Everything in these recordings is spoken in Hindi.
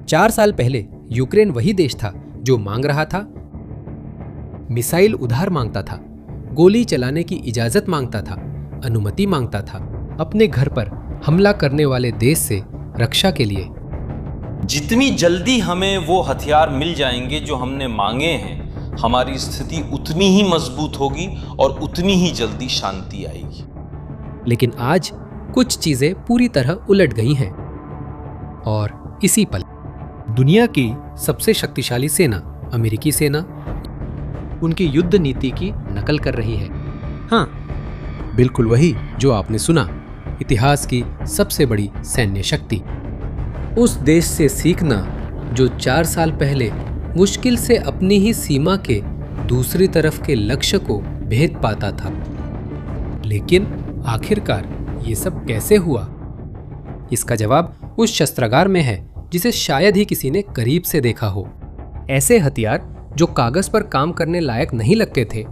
4 साल पहले यूक्रेन वही देश था जो मांग रहा था, मिसाइल उधार मांगता था, गोली चलाने की इजाजत मांगता था, अनुमति मांगता था अपने घर पर हमला करने वाले देश से रक्षा के लिए। जितनी जल्दी हमें वो हथियार मिल जाएंगे जो हमने मांगे हैं, हमारी स्थिति उतनी ही मजबूत होगी और उतनी ही जल्दी शांति आएगी। लेकिन आज कुछ चीजें पूरी तरह उलट गई हैं और इसी पल दुनिया की सबसे शक्तिशाली सेना, अमेरिकी सेना, उनकी युद्ध नीति की नकल कर रही है। हाँ, बिल्कुल वही जो आपने सुना, इतिहास की सबसे बड़ी सैन्य शक्ति। उस देश से सीखना जो 4 साल पहले मुश्किल से अपनी ही सीमा के दूसरी तरफ के लक्ष्य को भेद पाता था। लेकिन आखिरकार ये सब कैसे हुआ? इसका जवाब उस शस्त्रागार में है जिसे शायद ही किसी ने करीब से देखा हो। ऐसे हथियार जो कागज पर काम करने लायक नहीं लगते थे,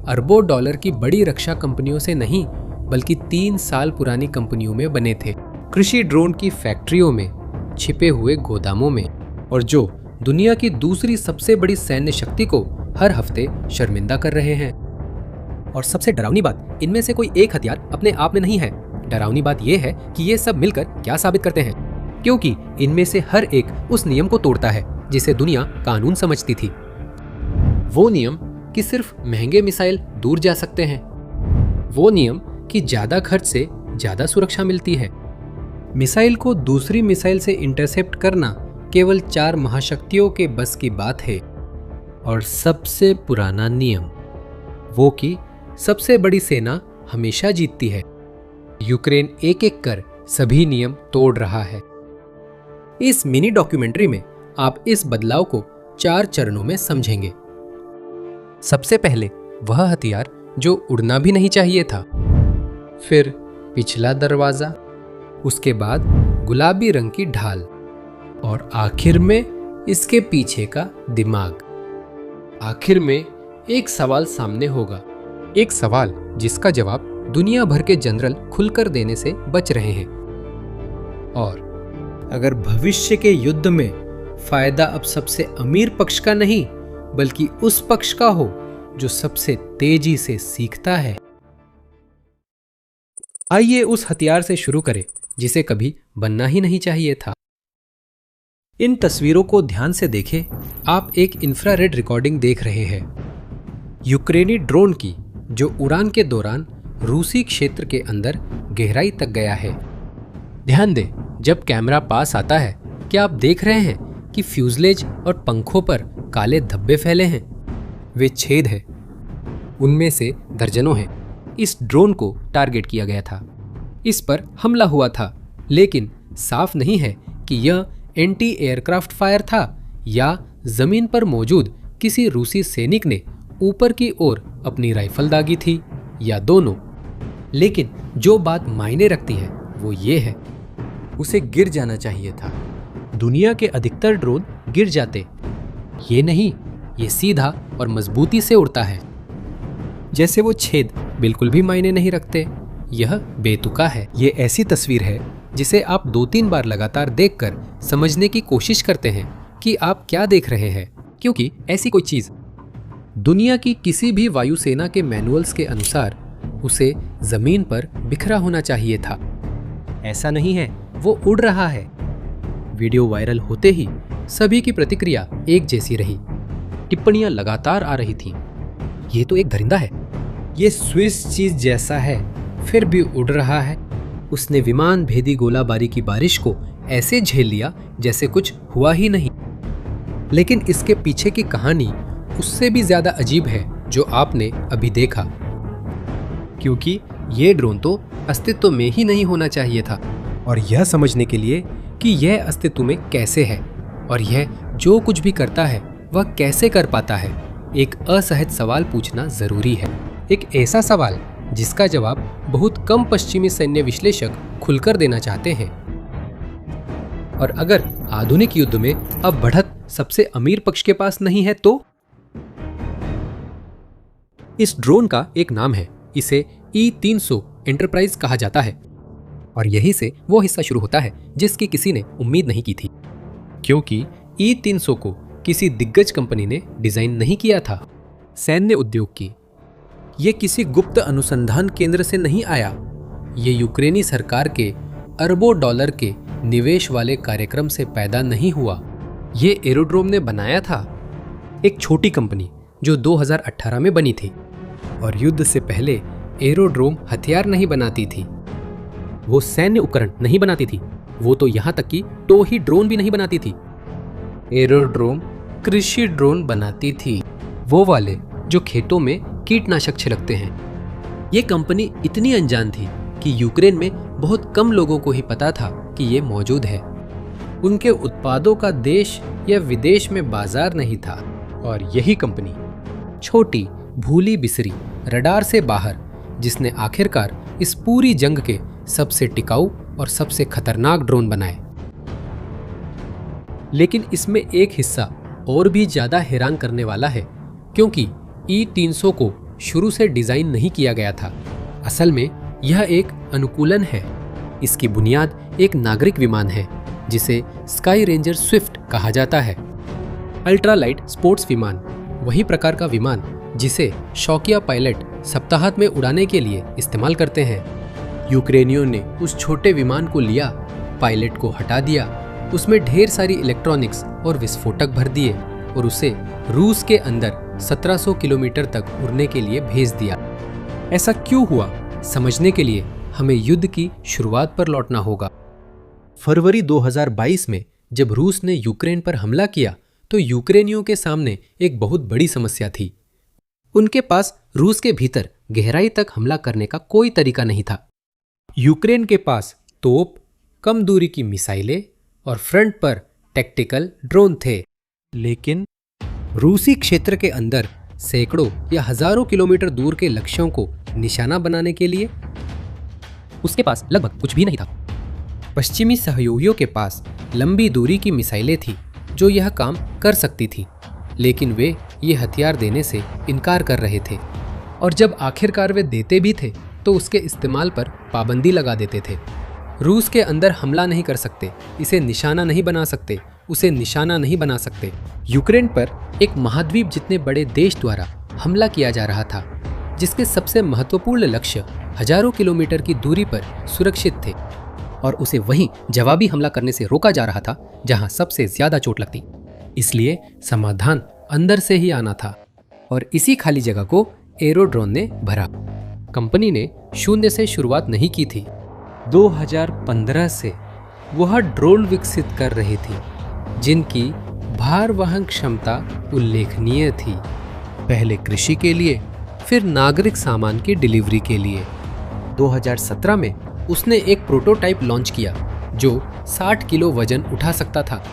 अरबों डॉलर की बड़ी रक्षा कंपनियों से नहीं बल्कि 3 साल पुरानी कंपनियों में बने थे, कृषि ड्रोन की फैक्ट्रियों में, छिपे हुए गोदामों में, और जो दुनिया की दूसरी सबसे बड़ी सैन्य शक्ति को हर हफ्ते शर्मिंदा कर रहे हैं। और सबसे डरावनी बात, इनमें से कोई एक हथियार अपने आप में नहीं है। डरावनी बात यह है कि ये सब मिलकर क्या साबित करते हैं, क्योंकि इनमें से हर एक उस नियम को तोड़ता है जिसे दुनिया कानून समझती थी। वो नियम कि सिर्फ महंगे मिसाइल दूर जा सकते हैं, वो नियम कि ज्यादा खर्च से ज्यादा सुरक्षा मिलती है। मिसाइल को दूसरी मिसाइल से इंटरसेप्ट करना केवल 4 महाशक्तियों के बस की बात है। और सबसे पुराना नियम वो कि सबसे बड़ी सेना हमेशा जीतती है। यूक्रेन एक एक कर सभी नियम तोड़ रहा है। इस मिनी डॉक्यूमेंट्री में आप इस बदलाव को 4 चरणों में समझेंगे। सबसे पहले वह हथियार जो उड़ना भी नहीं चाहिए था, फिर पिछला दरवाजा, उसके बाद गुलाबी रंग की ढाल, और आखिर में इसके पीछे का दिमाग। आखिर में एक सवाल सामने होगा, एक सवाल जिसका जवाब दुनिया भर के जनरल खुलकर देने से बच रहे हैं। और अगर भविष्य के युद्ध में फायदा अब सबसे अमीर पक्ष का नहीं बल्कि उस पक्ष का हो जो सबसे तेजी से सीखता है। आइए उस हथियार से शुरू करें जिसे कभी बनना ही नहीं चाहिए था। इन तस्वीरों को ध्यान से देखें। आप एक इंफ्रारेड रिकॉर्डिंग देख रहे हैं यूक्रेनी ड्रोन की, जो उड़ान के दौरान रूसी क्षेत्र के अंदर गहराई तक गया है। ध्यान दें, जब कैमरा पास आता है, क्या आप देख रहे हैं कि फ्यूजलेज और पंखों पर काले धब्बे फैले हैं? वे छेद हैं, उनमें से दर्जनों हैं। इस ड्रोन को टारगेट किया गया था, इस पर हमला हुआ था, लेकिन साफ नहीं है कि यह एंटी एयरक्राफ्ट फायर था या जमीन पर मौजूद किसी रूसी सैनिक ने ऊपर की ओर अपनी राइफल दागी थी, या दोनों। लेकिन जो बात मायने रखती है वो ये है, उसे गिर जाना चाहिए था। दुनिया के अधिकतर ड्रोन गिर जाते, ये नहीं, ये सीधा और मजबूती से उड़ता है। जैसे वो छेद बिल्कुल भी मायने नहीं रखते, यह बेतुका है। ये ऐसी तस्वीर है जिसे आप 2-3 बार लगातार देखकर समझने की कोशिश करते हैं कि आप क्या देख रहे हैं, क्योंकि ऐसी कोई चीज दुनिया की किसी भी वायुसेना के मैनुअल्स के अनुसार उसे जमीन पर बिखरा होना चाहिए था। ऐसा नहीं है, वो उड़ रहा है। वीडियो वायरल होते ही सभी की प्रतिक्रिया एक जैसी रही। टिप्पणियां लगातार आ रही थीं। ये तो एक दरिंदा है, ये स्विस चीज जैसा है, फिर भी उड़ रहा है। उसने विमान भेदी गोलाबारी की बारिश को ऐसे झेल लिया जैसे कुछ हुआ ही नहीं। लेकिन इसके पीछे की कहानी उससे भी ज्यादा अजीब है जो आपने अभी देखा, क्योंकि ये ड्रोन तो अस्तित्व में ही नहीं होना चाहिए था। और यह समझने के लिए कि यह अस्तित्व में कैसे है और यह जो कुछ भी करता है वह कैसे कर पाता है, एक असहज सवाल पूछना जरूरी है। एक ऐसा सवाल जिसका जवाब बहुत कम पश्चिमी सैन्य विश्लेषक खुलकर देना चाहते हैं। और अगर आधुनिक युद्ध में अब बढ़त सबसे अमीर पक्ष के पास नहीं है तो? इस ड्रोन का एक नाम है, इसे E-300 एंटरप्राइज कहा जाता है। और यहीं से वो हिस्सा शुरू होता है जिसकी किसी ने उम्मीद नहीं की थी, क्योंकि E-300 को किसी दिग्गज कंपनी ने डिजाइन नहीं किया था, सैन्य उद्योग की। ये किसी गुप्त अनुसंधान केंद्र से नहीं आया। ये यूक्रेनी सरकार के अरबों डॉलर के निवेश वाले कार्यक्रम से पैदा नहीं हुआ। ये एरोड्रोम ने बनाया था एक छोटी कंपनी जो 2018 में बनी थी, और युद्ध से पहले एरोड्रोम हथियार नहीं बनाती थी, वो सैन्य उपकरण नहीं बनाती थी, वो तो यहां तक कि टोही ड्रोन भी नहीं बनाती थी। एरोड्रोम कृषि ड्रोन बनाती थी, वो वाले जो खेतों में कीटनाशक छिड़कते हैं। ये कंपनी इतनी अनजान थी कि यूक्रेन में बहुत कम लोगों को ही पता था कि ये मौजूद है। उनके उत्पादों का देश या विदेश में बाजार नहीं था, और यही कंपनी, छोटी भूली बिसरी रडार से बाहर, जिसने आखिरकार इस पूरी जंग के सबसे टिकाऊ और सबसे खतरनाक ड्रोन बनाए। लेकिन इसमें एक हिस्सा और भी ज्यादा हैरान करने वाला है, क्योंकि E-300 को शुरू से डिजाइन नहीं किया गया था। असल में यह एक अनुकूलन है। इसकी बुनियाद एक नागरिक विमान है जिसे स्काई रेंजर स्विफ्ट कहा जाता है। अल्ट्रालाइट स्पोर्ट्स विमान, वही प्रकार का विमान जिसे शौकिया पायलट सप्ताहांत में उड़ाने के लिए इस्तेमाल करते हैं। यूक्रेनियों ने उस छोटे विमान को लिया, पायलट को हटा दिया, उसमें ढेर सारी इलेक्ट्रॉनिक्स और विस्फोटक भर दिए और उसे रूस के अंदर 1700 किलोमीटर तक उड़ने के लिए भेज दिया। ऐसा क्यों हुआ, समझने के लिए हमें युद्ध की शुरुआत पर लौटना होगा। फरवरी 2022 में जब रूस ने यूक्रेन पर हमला किया तो यूक्रेनियों के सामने एक बहुत बड़ी समस्या थी। उनके पास रूस के भीतर गहराई तक हमला करने का कोई तरीका नहीं था। यूक्रेन के पास तोप, कम दूरी की मिसाइलें और फ्रंट पर टैक्टिकल ड्रोन थे, लेकिन रूसी क्षेत्र के अंदर सैकड़ों या हजारों किलोमीटर दूर के लक्ष्यों को निशाना बनाने के लिए उसके पास लगभग कुछ भी नहीं था। पश्चिमी सहयोगियों के पास लंबी दूरी की मिसाइलें थी जो यह काम कर सकती थी, लेकिन वे ये हथियार देने से इनकार कर रहे थे, और जब आखिरकार वे देते भी थे तो उसके इस्तेमाल पर पाबंदी लगा देते थे। रूस के अंदर हमला नहीं कर सकते, इसे निशाना नहीं बना सकते, उसे निशाना नहीं बना सकते। यूक्रेन पर एक महाद्वीप जितने बड़े देश द्वारा हमला किया जा रहा था, जिसके सबसे महत्वपूर्ण लक्ष्य हजारों किलोमीटर की दूरी पर सुरक्षित थे, और उसे वहीं जवाबी हमला करने से रोका जा रहा था जहां सबसे ज्यादा चोट लगती। इसलिए समाधान अंदर से ही आना था, और इसी खाली जगह को एरोड्रोन ने भरा। कंपनी ने शून्य से शुरुआत नहीं की थी। 2015 से वह ड्रोन विकसित कर रही थी जिनकी भार वहन क्षमता उल्लेखनीय थी, पहले कृषि के लिए, फिर नागरिक सामान की डिलीवरी के लिए। 2017 में उसने एक प्रोटोटाइप लॉन्च किया जो 60 किलो वजन उठा सकता था,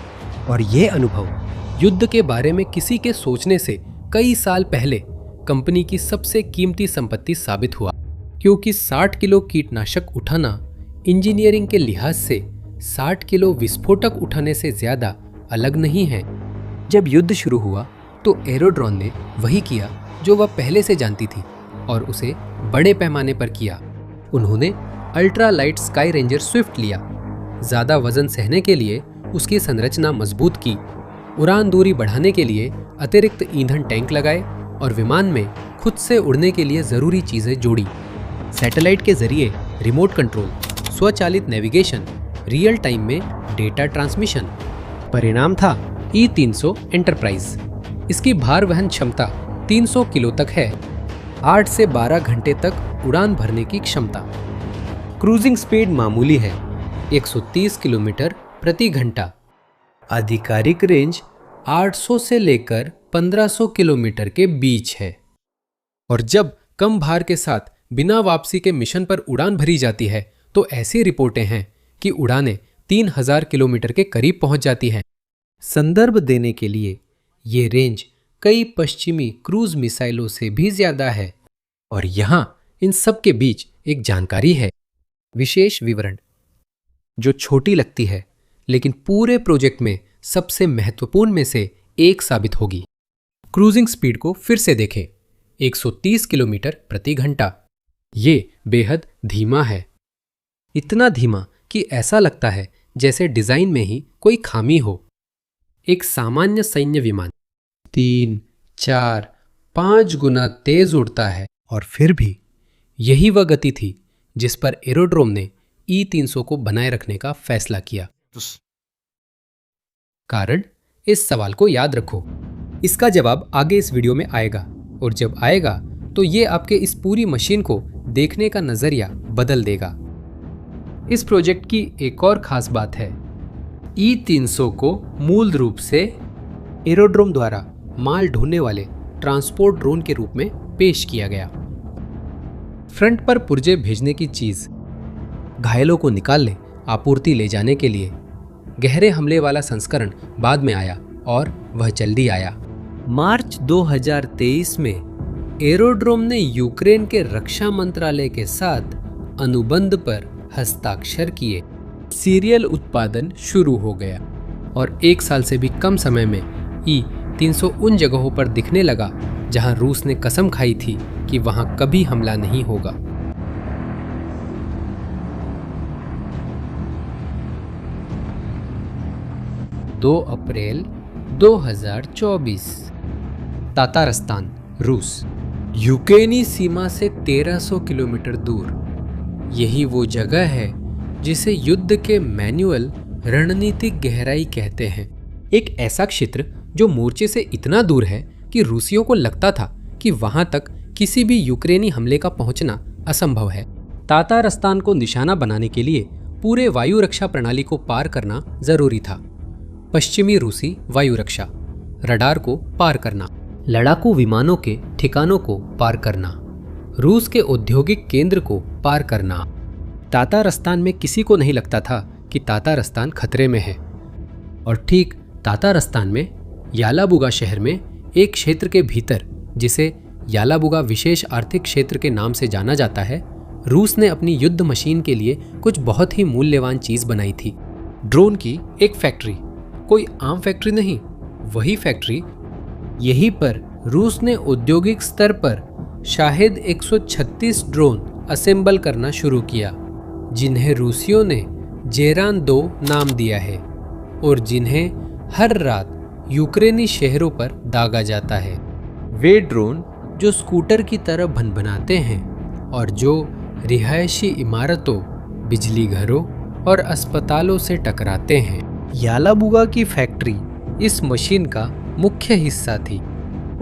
और यह अनुभव युद्ध के बारे में किसी के सोचने से कई साल पहले कंपनी की सबसे कीमती संपत्ति साबित हुआ, क्योंकि 60 किलो कीटनाशक उठाना इंजीनियरिंग के लिहाज से 60 किलो विस्फोटक उठाने से ज्यादा अलग नहीं है। जब युद्ध शुरू हुआ तो एरोड्रोन ने वही किया जो वह पहले से जानती थी, और उसे बड़े पैमाने पर किया। उन्होंने ultra light sky ranger Swift लिया, ज्यादा वजन सहने के लिए उसकी संरचना मजबूत की, उड़ान दूरी बढ़ाने के लिए अतिरिक्त ईंधन टैंक लगाए, और विमान में खुद से उड़ने के लिए जरूरी चीजें जोड़ी। सैटेलाइट के जरिए रिमोट कंट्रोल, स्वचालित नेविगेशन, रियल टाइम में डेटा ट्रांसमिशन। परिणाम था E-300 एंटरप्राइज। इसकी भार वहन क्षमता 300 किलो तक है, 8 से 12 घंटे तक उड़ान भरने की क्षमता। क्रूजिंग स्पीड मामूली है, 130 किलोमीटर प्रति घंटा। आधिकारिक रेंज 800 से लेकर 1500 किलोमीटर के बीच है। और जब कम भार के साथ बिना वापसी के मिशन पर उड़ान भरी जाती है तो ऐसी रिपोर्टें हैं कि उड़ानें 3000 किलोमीटर के करीब पहुंच जाती हैं। संदर्भ देने के लिए ये रेंज कई पश्चिमी क्रूज मिसाइलों से भी ज्यादा है। और यहां इन सब के बीच एक जानकारी है, विशेष विवरण, जो छोटी लगती है लेकिन पूरे प्रोजेक्ट में सबसे महत्वपूर्ण में से एक साबित होगी। क्रूजिंग स्पीड को फिर से देखें, 130 किलोमीटर प्रति घंटा। ये बेहद धीमा है, इतना धीमा कि ऐसा लगता है जैसे डिजाइन में ही कोई खामी हो। एक सामान्य सैन्य विमान 3, 4, 5 गुना तेज उड़ता है। और फिर भी यही वह गति थी जिस पर एरोड्रोम ने E-300 को बनाए रखने का फैसला किया। कारण इस सवाल को याद रखो, इसका जवाब आगे इस वीडियो में आएगा, और जब आएगा तो ये आपके इस पूरी मशीन को देखने का नजरिया बदल देगा। इस प्रोजेक्ट की एक और खास बात है, E-300 को मूल रूप से एरोड्रोम द्वारा माल ढोने वाले ट्रांसपोर्ट ड्रोन के रूप में पेश किया गया। फ्रंट पर पुर्जे भेजने की चीज, घायलों को निकालने, आपूर्ति ले जाने के लिए गहरे हमले वाला संस्करण बाद में आया, और वह जल्दी आया। मार्च 2023 में एरोड्रोम ने यूक्रेन के रक्षा मंत्रालय के साथ अनुबंध पर हस्ताक्षर किए। सीरियल उत्पादन शुरू हो गया और 1 साल से भी कम समय में E-300 उन जगहों पर दिखने लगा जहां रूस ने कसम खाई थी कि वहां कभी हमला नहीं होगा। दो अप्रैल 2024, तातारस्तान, रूस। यूक्रेनी सीमा से 1300 किलोमीटर दूर यही वो जगह है जिसे युद्ध के मैनुअल रणनीतिक गहराई कहते हैं। एक ऐसा क्षेत्र जो मोर्चे से इतना दूर है कि रूसियों को लगता था कि वहां तक किसी भी यूक्रेनी हमले का पहुंचना असंभव है। तातारस्तान को निशाना बनाने के लिए पूरे वायु रक्षा प्रणाली को पार करना जरूरी था। पश्चिमी रूसी वायु रक्षा, रडार को पार करना, लड़ाकू विमानों के ठिकानों को पार करना, रूस के औद्योगिक केंद्र को पार करना। तातारस्तान में किसी को नहीं लगता था कि तातारस्तान खतरे में है। और ठीक तातारस्तान में यालाबुगा शहर में एक क्षेत्र के भीतर, जिसे यालाबुगा विशेष आर्थिक क्षेत्र के नाम से जाना जाता है, रूस ने अपनी युद्ध मशीन के लिए कुछ बहुत ही मूल्यवान चीज बनाई थी। ड्रोन की एक फैक्ट्री, कोई आम फैक्ट्री नहीं, वही फैक्ट्री। यहीं पर रूस ने औद्योगिक स्तर पर शायद 136 ड्रोन असेंबल करना शुरू किया, जिन्हें रूसियों ने जेरान-2 नाम दिया है और जिन्हें हर रात यूक्रेनी शहरों पर दागा जाता है। वे ड्रोन जो स्कूटर की तरह भनभनाते हैं और जो रिहायशी इमारतों, बिजली घरों और अस्पतालों से टकराते हैं। यालाबुगा की फैक्ट्री इस मशीन का मुख्य हिस्सा थी।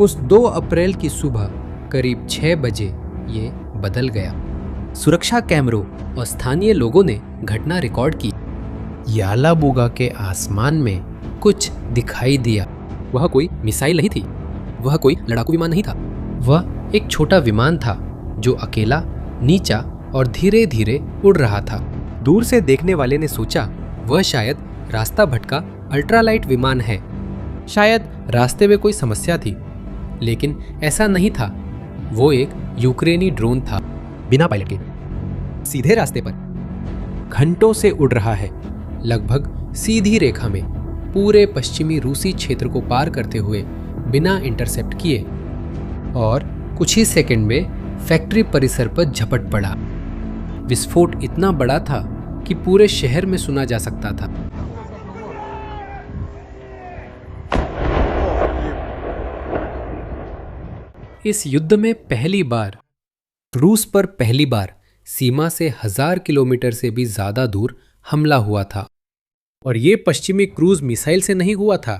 उस 2 अप्रैल की सुबह करीब 6 बजे ये बदल गया। सुरक्षा कैमरों और स्थानीय लोगों ने घटना रिकॉर्ड की। यालाबुगा के आसमान में कुछ दिखाई दिया। वह कोई मिसाइल नहीं थी, वह कोई लड़ाकू विमान नहीं था, वह एक छोटा विमान था जो अकेला, नीचा और धीरे धीरे उड़ रहा था। दूर से देखने वाले ने सोचा वह शायद रास्ता भटका अल्ट्रालाइट विमान है, शायद रास्ते में कोई समस्या थी, लेकिन ऐसा नहीं था। वो एक यूक्रेनी ड्रोन था, बिना पायलट के, सीधे रास्ते पर घंटों से उड़ रहा है, लगभग सीधी रेखा में, पूरे पश्चिमी रूसी क्षेत्र को पार करते हुए बिना इंटरसेप्ट किए, और कुछ ही सेकंड में फैक्ट्री परिसर पर झपट पड़ा। विस्फोट इतना बड़ा था कि पूरे शहर में सुना जा सकता था। इस युद्ध में रूस पर पहली बार सीमा से 1000 किलोमीटर से भी ज्यादा दूर हमला हुआ था। और ये पश्चिमी क्रूज मिसाइल से नहीं हुआ था,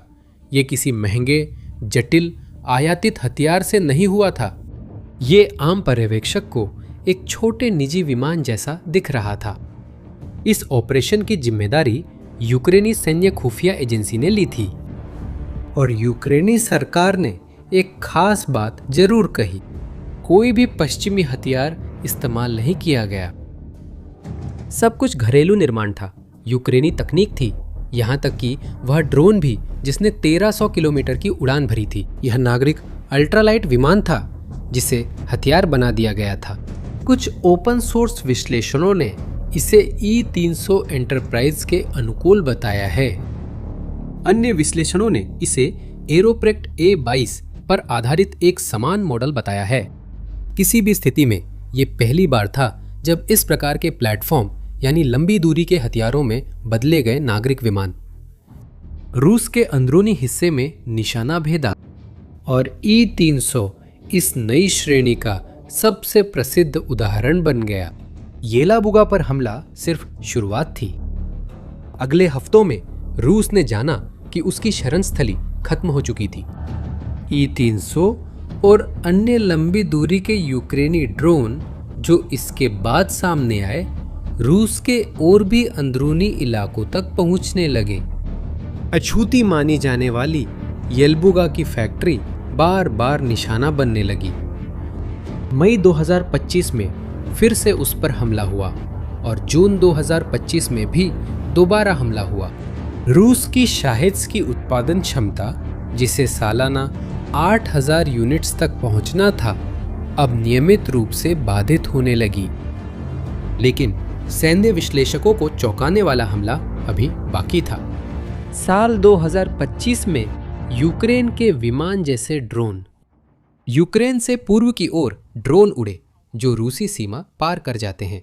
ये किसी महंगे, जटिल, आयातित हथियार से नहीं हुआ था। ये आम पर्यवेक्षक को एक छोटे निजी विमान जैसा दिख रहा था। इस ऑपरेशन की जिम्मेदारी यूक्रेनी सैन्य खुफिया एजेंसी ने ली थी, और यूक्रेनी सरकार ने एक खास बात जरूर कही, कोई भी पश्चिमी हथियार इस्तेमाल नहीं किया गया। सब कुछ घरेलू निर्माण था, यूक्रेनी तकनीक थी, यहाँ तक कि वह ड्रोन भी जिसने 1300 किलोमीटर की उड़ान भरी थी। यह नागरिक अल्ट्रालाइट विमान था जिसे हथियार बना दिया गया था। कुछ ओपन सोर्स विश्लेषणों ने इसे E-300 एंटरप्राइज के अनुकूल बताया है। अन्य विश्लेषणों ने इसे एरोप्रेक्ट A-22 पर आधारित एक समान मॉडल बताया है। किसी भी स्थिति में ये पहली बार था जब इस प्रकार के प्लेटफॉर्म यानी लंबी दूरी के हथियारों में बदले गए नागरिक विमान रूस के अंदरूनी हिस्से में निशाना भेदा और ई-300 इस नई श्रेणी का सबसे प्रसिद्ध उदाहरण बन गया। येलाबुगा पर हमला सिर्फ शुरुआत थी। अगले हफ्तों में रूस ने जाना कि उसकी शरणस्थली खत्म हो चुकी थी। ई-300 और अन्य लंबी दूरी के यूक्रेनी ड्रोन जो इसके बाद सामने आए, रूस के और भी अंदरूनी इलाकों तक पहुंचने लगे। अछूती मानी जाने वाली येलबुगा की फैक्ट्री बार बार निशाना बनने लगी। मई 2025 में फिर से उस पर हमला हुआ और जून 2025 में भी दोबारा हमला हुआ। रूस की शाहिद्स की उत्पादन क्षमता, जिसे सालाना 8000 यूनिट्स तक पहुंचना था, अब नियमित रूप से बाधित होने लगी। लेकिन सैन्य विश्लेषकों को चौंकाने वाला हमला अभी बाकी था। साल 2025 में यूक्रेन के विमान जैसे ड्रोन, यूक्रेन से पूर्व की ओर ड्रोन उड़े जो रूसी सीमा पार कर जाते हैं।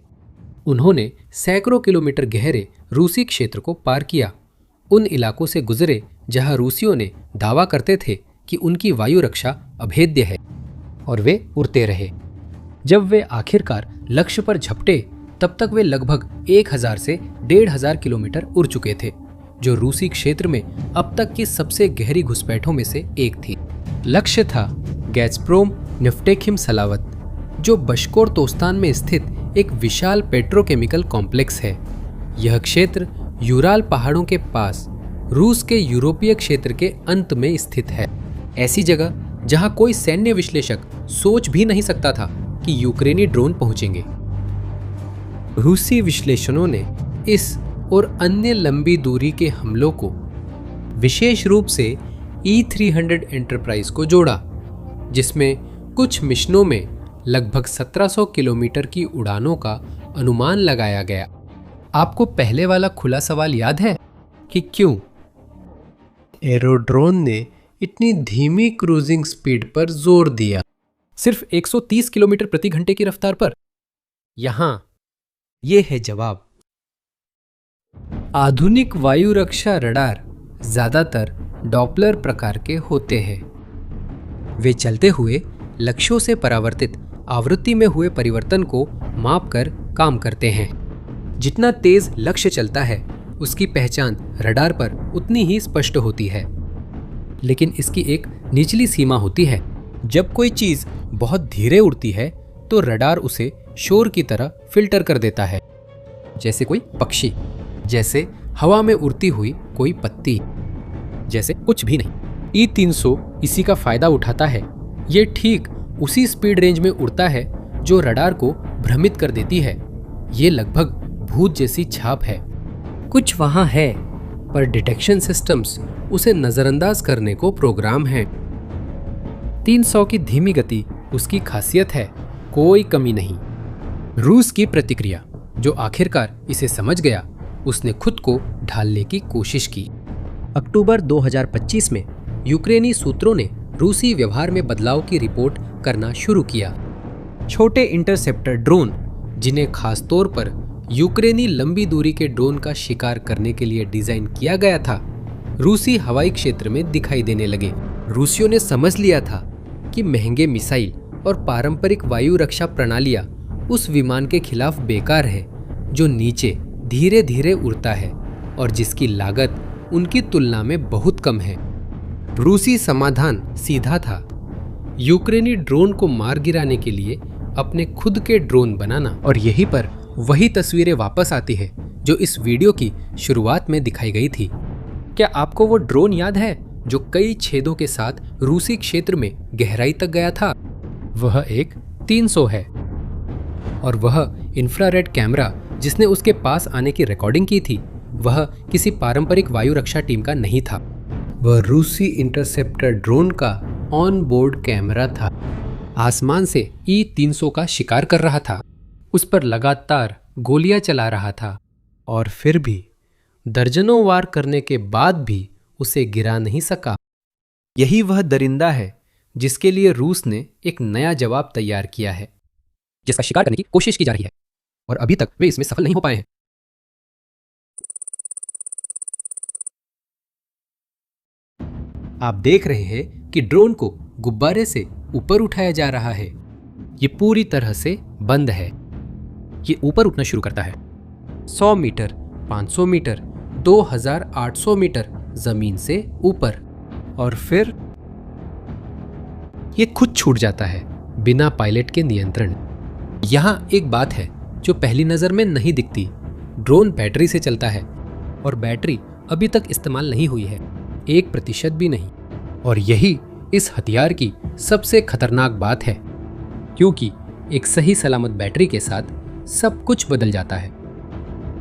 उन्होंने सैकड़ों किलोमीटर गहरे रूसी क्षेत्र को पार किया, उन इलाकों से गुजरे जहां रूसियों ने दावा करते थे कि उनकी वायु रक्षा अभेद्य है, और वे उड़ते रहे। जब वे आखिरकार लक्ष्य पर झपटे, तब तक वे लगभग 1000 से 1500 किलोमीटर उड़ चुके थे, जो रूसी क्षेत्र में अब तक की सबसे गहरी घुसपैठों में से एक थी। लक्ष्य था गैज़प्रोम नेफ्टेखिम सलावत, जो बशकोरतोस्तान में स्थित एक विशाल पेट्रोकेमिकल कॉम्प्लेक्स है। यह क्षेत्र यूराल पहाड़ों के पास रूस के यूरोपीय क्षेत्र के अंत में स्थित है। ऐसी जगह जहां कोई सैन्य विश्लेषक सोच भी नहीं सकता था कि यूक्रेनी ड्रोन पहुंचेंगे। रूसी विश्लेषणों ने इस और अन्य लंबी दूरी के हमलों को विशेष रूप से ई-300 एंटरप्राइज को जोड़ा, जिसमें कुछ मिशनों में लगभग 1700 किलोमीटर की उड़ानों का अनुमान लगाया गया। आपको पहले वाला खुला सवाल याद है कि क्यों एरोड्रोन ने इतनी धीमी क्रूजिंग स्पीड पर जोर दिया, सिर्फ 130 किलोमीटर प्रति घंटे की रफ्तार पर? यहां ये है जवाब। आधुनिक वायु रक्षा रडार ज्यादातर डॉपलर प्रकार के होते हैं। वे चलते हुए लक्ष्यों से परावर्तित आवृत्ति में हुए परिवर्तन को मापकर काम करते हैं। जितना तेज लक्ष्य चलता है, उसकी पहचान रडार पर उतनी ही स्पष्ट होती है। लेकिन इसकी एक निचली सीमा होती है। जब कोई चीज बहुत धीरे उड़ती है तो रडार उसे शोर की तरह फिल्टर कर देता है, जैसे कोई पक्षी, जैसे हवा में उड़ती हुई कोई पत्ती, जैसे कुछ भी नहीं। ई-300 इसी का फायदा उठाता है। ये ठीक उसी स्पीड रेंज में उड़ता है जो रडार को भ्रमित कर देती है। ये लगभग भूत जैसी छाप है। कुछ वहां है, पर डिटेक्शन सिस्टम्स उसे नजरअंदाज करने को प्रोग्राम हैं। 300 की धीमी गति उसकी खासियत है, कोई कमी नहीं। रूस की प्रतिक्रिया, जो आखिरकार इसे समझ गया, उसने खुद को ढालने की कोशिश की। अक्टूबर 2025 में यूक्रेनी सूत्रों ने रूसी व्यवहार में बदलाव की रिपोर्ट करना शुरू किया। छोटे इंटरसेप्टर ड्रोन, जिन्हें खासतौर पर यूक्रेनी लंबी दूरी के ड्रोन का शिकार करने के लिए डिजाइन किया गया था, रूसी हवाई क्षेत्र में दिखाई देने लगे। रूसियों ने समझ लिया था कि महंगे मिसाइल और पारंपरिक वायु रक्षा प्रणालियां उस विमान के खिलाफ बेकार है जो नीचे धीरे धीरे उड़ता है और जिसकी लागत उनकी तुलना में बहुत कम है। रूसी समाधान सीधा था, यूक्रेनी ड्रोन को मार गिराने के लिए अपने खुद के ड्रोन बनाना। और यहीं पर वही तस्वीरें वापस आती है जो इस वीडियो की शुरुआत में दिखाई गई थी। क्या आपको वो ड्रोन याद है जो कई छेदों के साथ रूसी क्षेत्र में गहराई तक गया था? वह एक 300 है, और वह इंफ्रारेड कैमरा जिसने उसके पास आने की रिकॉर्डिंग की थी, वह किसी पारंपरिक वायु रक्षा टीम का नहीं था। वह रूसी इंटरसेप्टर ड्रोन का ऑन बोर्ड कैमरा था। आसमान से ई-300 का शिकार कर रहा था, उस पर लगातार गोलियां चला रहा था, और फिर भी दर्जनों वार करने के बाद भी उसे गिरा नहीं सका। यही वह दरिंदा है जिसके लिए रूस ने एक नया जवाब तैयार किया है, जिसका शिकार करने की कोशिश की जा रही है, और अभी तक वे इसमें सफल नहीं हो पाए हैं। आप देख रहे हैं कि ड्रोन को गुब्बारे से ऊपर उठाया जा रहा है। ये पूरी तरह से बंद है। ये ऊपर उठना शुरू करता है। 100 मीटर, 500 मीटर, 2800 मीटर जमीन से ऊपर, और फिर ये खुद छूट जाता है बिना पायलट के नियंत्रण। यहाँ एक बात है जो पहली नजर में नहीं दिखती। ड्रोन बैटरी से चलता है और बैटरी अभी तक इस्तेमाल नहीं हुई है, 1% भी नहीं। और यही इस हथियार की सबसे खतरनाक बात है, क्योंकि एक सही सलामत बैटरी के साथ सब कुछ बदल जाता है।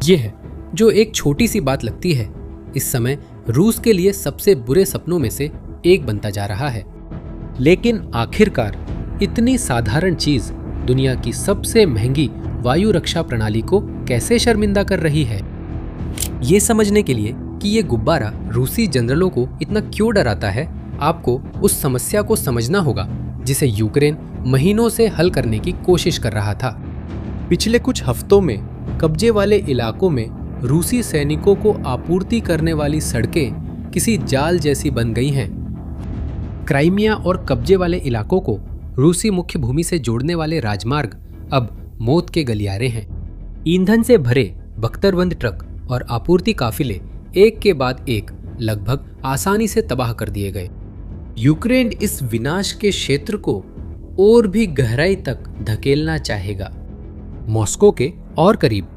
यह है जो एक छोटी सी बात लगती है, इस समय रूस के लिए सबसे बुरे सपनों में से एक बनता जा रहा है। लेकिन आखिरकार इतनी साधारण चीज दुनिया की सबसे महंगी वायु रक्षा प्रणाली को कैसे शर्मिंदा कर रही है? ये समझने के लिए कि ये गुब्बारा रूसी जनरलों को इतना क्यों डराता है, आपको उस समस्या को समझना होगा जिसे यूक्रेन महीनों से हल करने की कोशिश कर रहा था। पिछले कुछ हफ्तों में कब्जे वाले इलाकों में रूसी सैनिकों को आपूर्ति करने वाली सड़कें किसी जाल जैसी बन गई हैं। क्राइमिया और कब्जे वाले इलाकों को रूसी मुख्य भूमि से जोड़ने वाले राजमार्ग अब मौत के गलियारे हैं। ईंधन से भरे बख्तरबंद ट्रक और आपूर्ति काफिले एक के बाद एक लगभग आसानी से तबाह कर दिए गए। यूक्रेन इस विनाश के क्षेत्र को और भी गहराई तक धकेलना चाहेगा, मॉस्को के और करीब,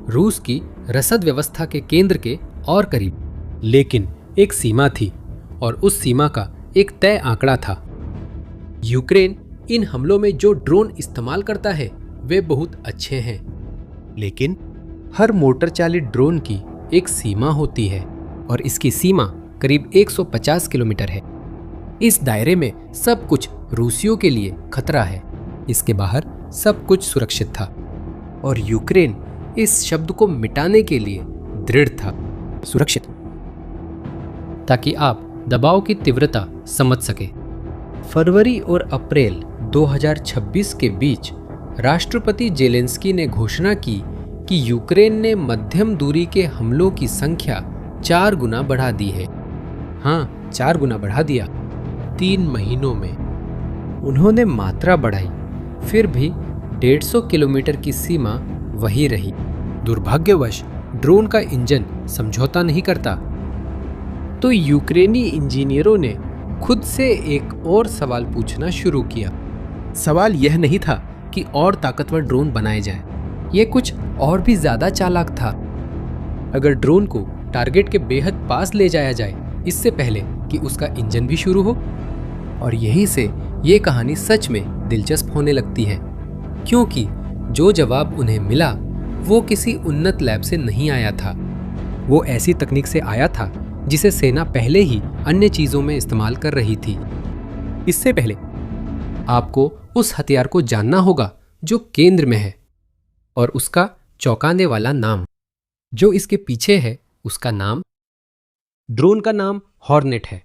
रूस की रसद व्यवस्था के केंद्र के और करीब। लेकिन एक सीमा थी और उस सीमा का एक तय आंकड़ा था। यूक्रेन इन हमलों में जो ड्रोन इस्तेमाल करता है वे बहुत अच्छे हैं, लेकिन हर मोटर चालित ड्रोन की एक सीमा होती है और इसकी सीमा करीब 150 किलोमीटर है। इस दायरे में सब कुछ रूसियों के लिए खतरा है, इसके बाहर सब कुछ सुरक्षित था। और यूक्रेन इस शब्द को मिटाने के लिए दृढ़ था, सुरक्षित, ताकि आप दबाव की तीव्रता समझ सके। फरवरी और अप्रैल 2026 के बीच राष्ट्रपति जेलेंस्की ने घोषणा की कि यूक्रेन ने मध्यम दूरी के हमलों की संख्या 4 गुना बढ़ा दी है। हाँ, 4 गुना बढ़ा दिया 3 महीनों में। उन्होंने मात्रा बढ़ाई, फिर भी 150 किलोमीटर की सीमा वही रही। दुर्भाग्यवश ड्रोन का इंजन समझौता नहीं करता। तो यूक्रेनी इंजीनियरों ने खुद से एक और सवाल पूछना शुरू किया। सवाल यह नहीं था कि और ताकतवर ड्रोन बनाए जाएं, यह कुछ और भी ज्यादा चालाक था। अगर ड्रोन को टारगेट के बेहद पास ले जाया जाए इससे पहले कि उसका इंजन भी शुरू हो। और यहीं से ये कहानी सच में दिलचस्प होने लगती है, क्योंकि जो जवाब उन्हें मिला वो किसी उन्नत लैब से नहीं आया था। वो ऐसी तकनीक से आया था जिसे सेना पहले ही अन्य चीजों में इस्तेमाल कर रही थी। इससे पहले आपको उस हथियार को जानना होगा जो केंद्र में है, और उसका चौंकाने वाला नाम जो इसके पीछे है। उसका नाम, ड्रोन का नाम हॉर्नेट है।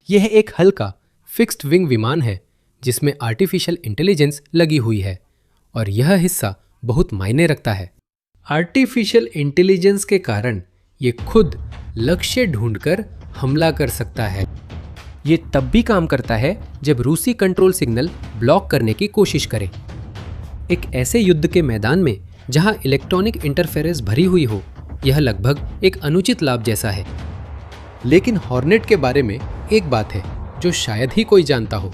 यह एक हल्का फिक्स्ड विंग विमान है जिसमें आर्टिफिशियल इंटेलिजेंस लगी हुई है, और यह हिस्सा बहुत मायने रखता है। आर्टिफिशियल इंटेलिजेंस के कारण ये खुद लक्ष्य ढूंढकर हमला कर सकता है। ये तब भी काम करता है जब रूसी कंट्रोल सिग्नल ब्लॉक करने की कोशिश करे। एक ऐसे युद्ध के मैदान में जहां इलेक्ट्रॉनिक इंटरफेरेंस भरी हुई हो, यह लगभग एक अनुचित लाभ जैसा है। लेकिन हॉर्नेट के बारे में एक बात है जो शायद ही कोई जानता हो।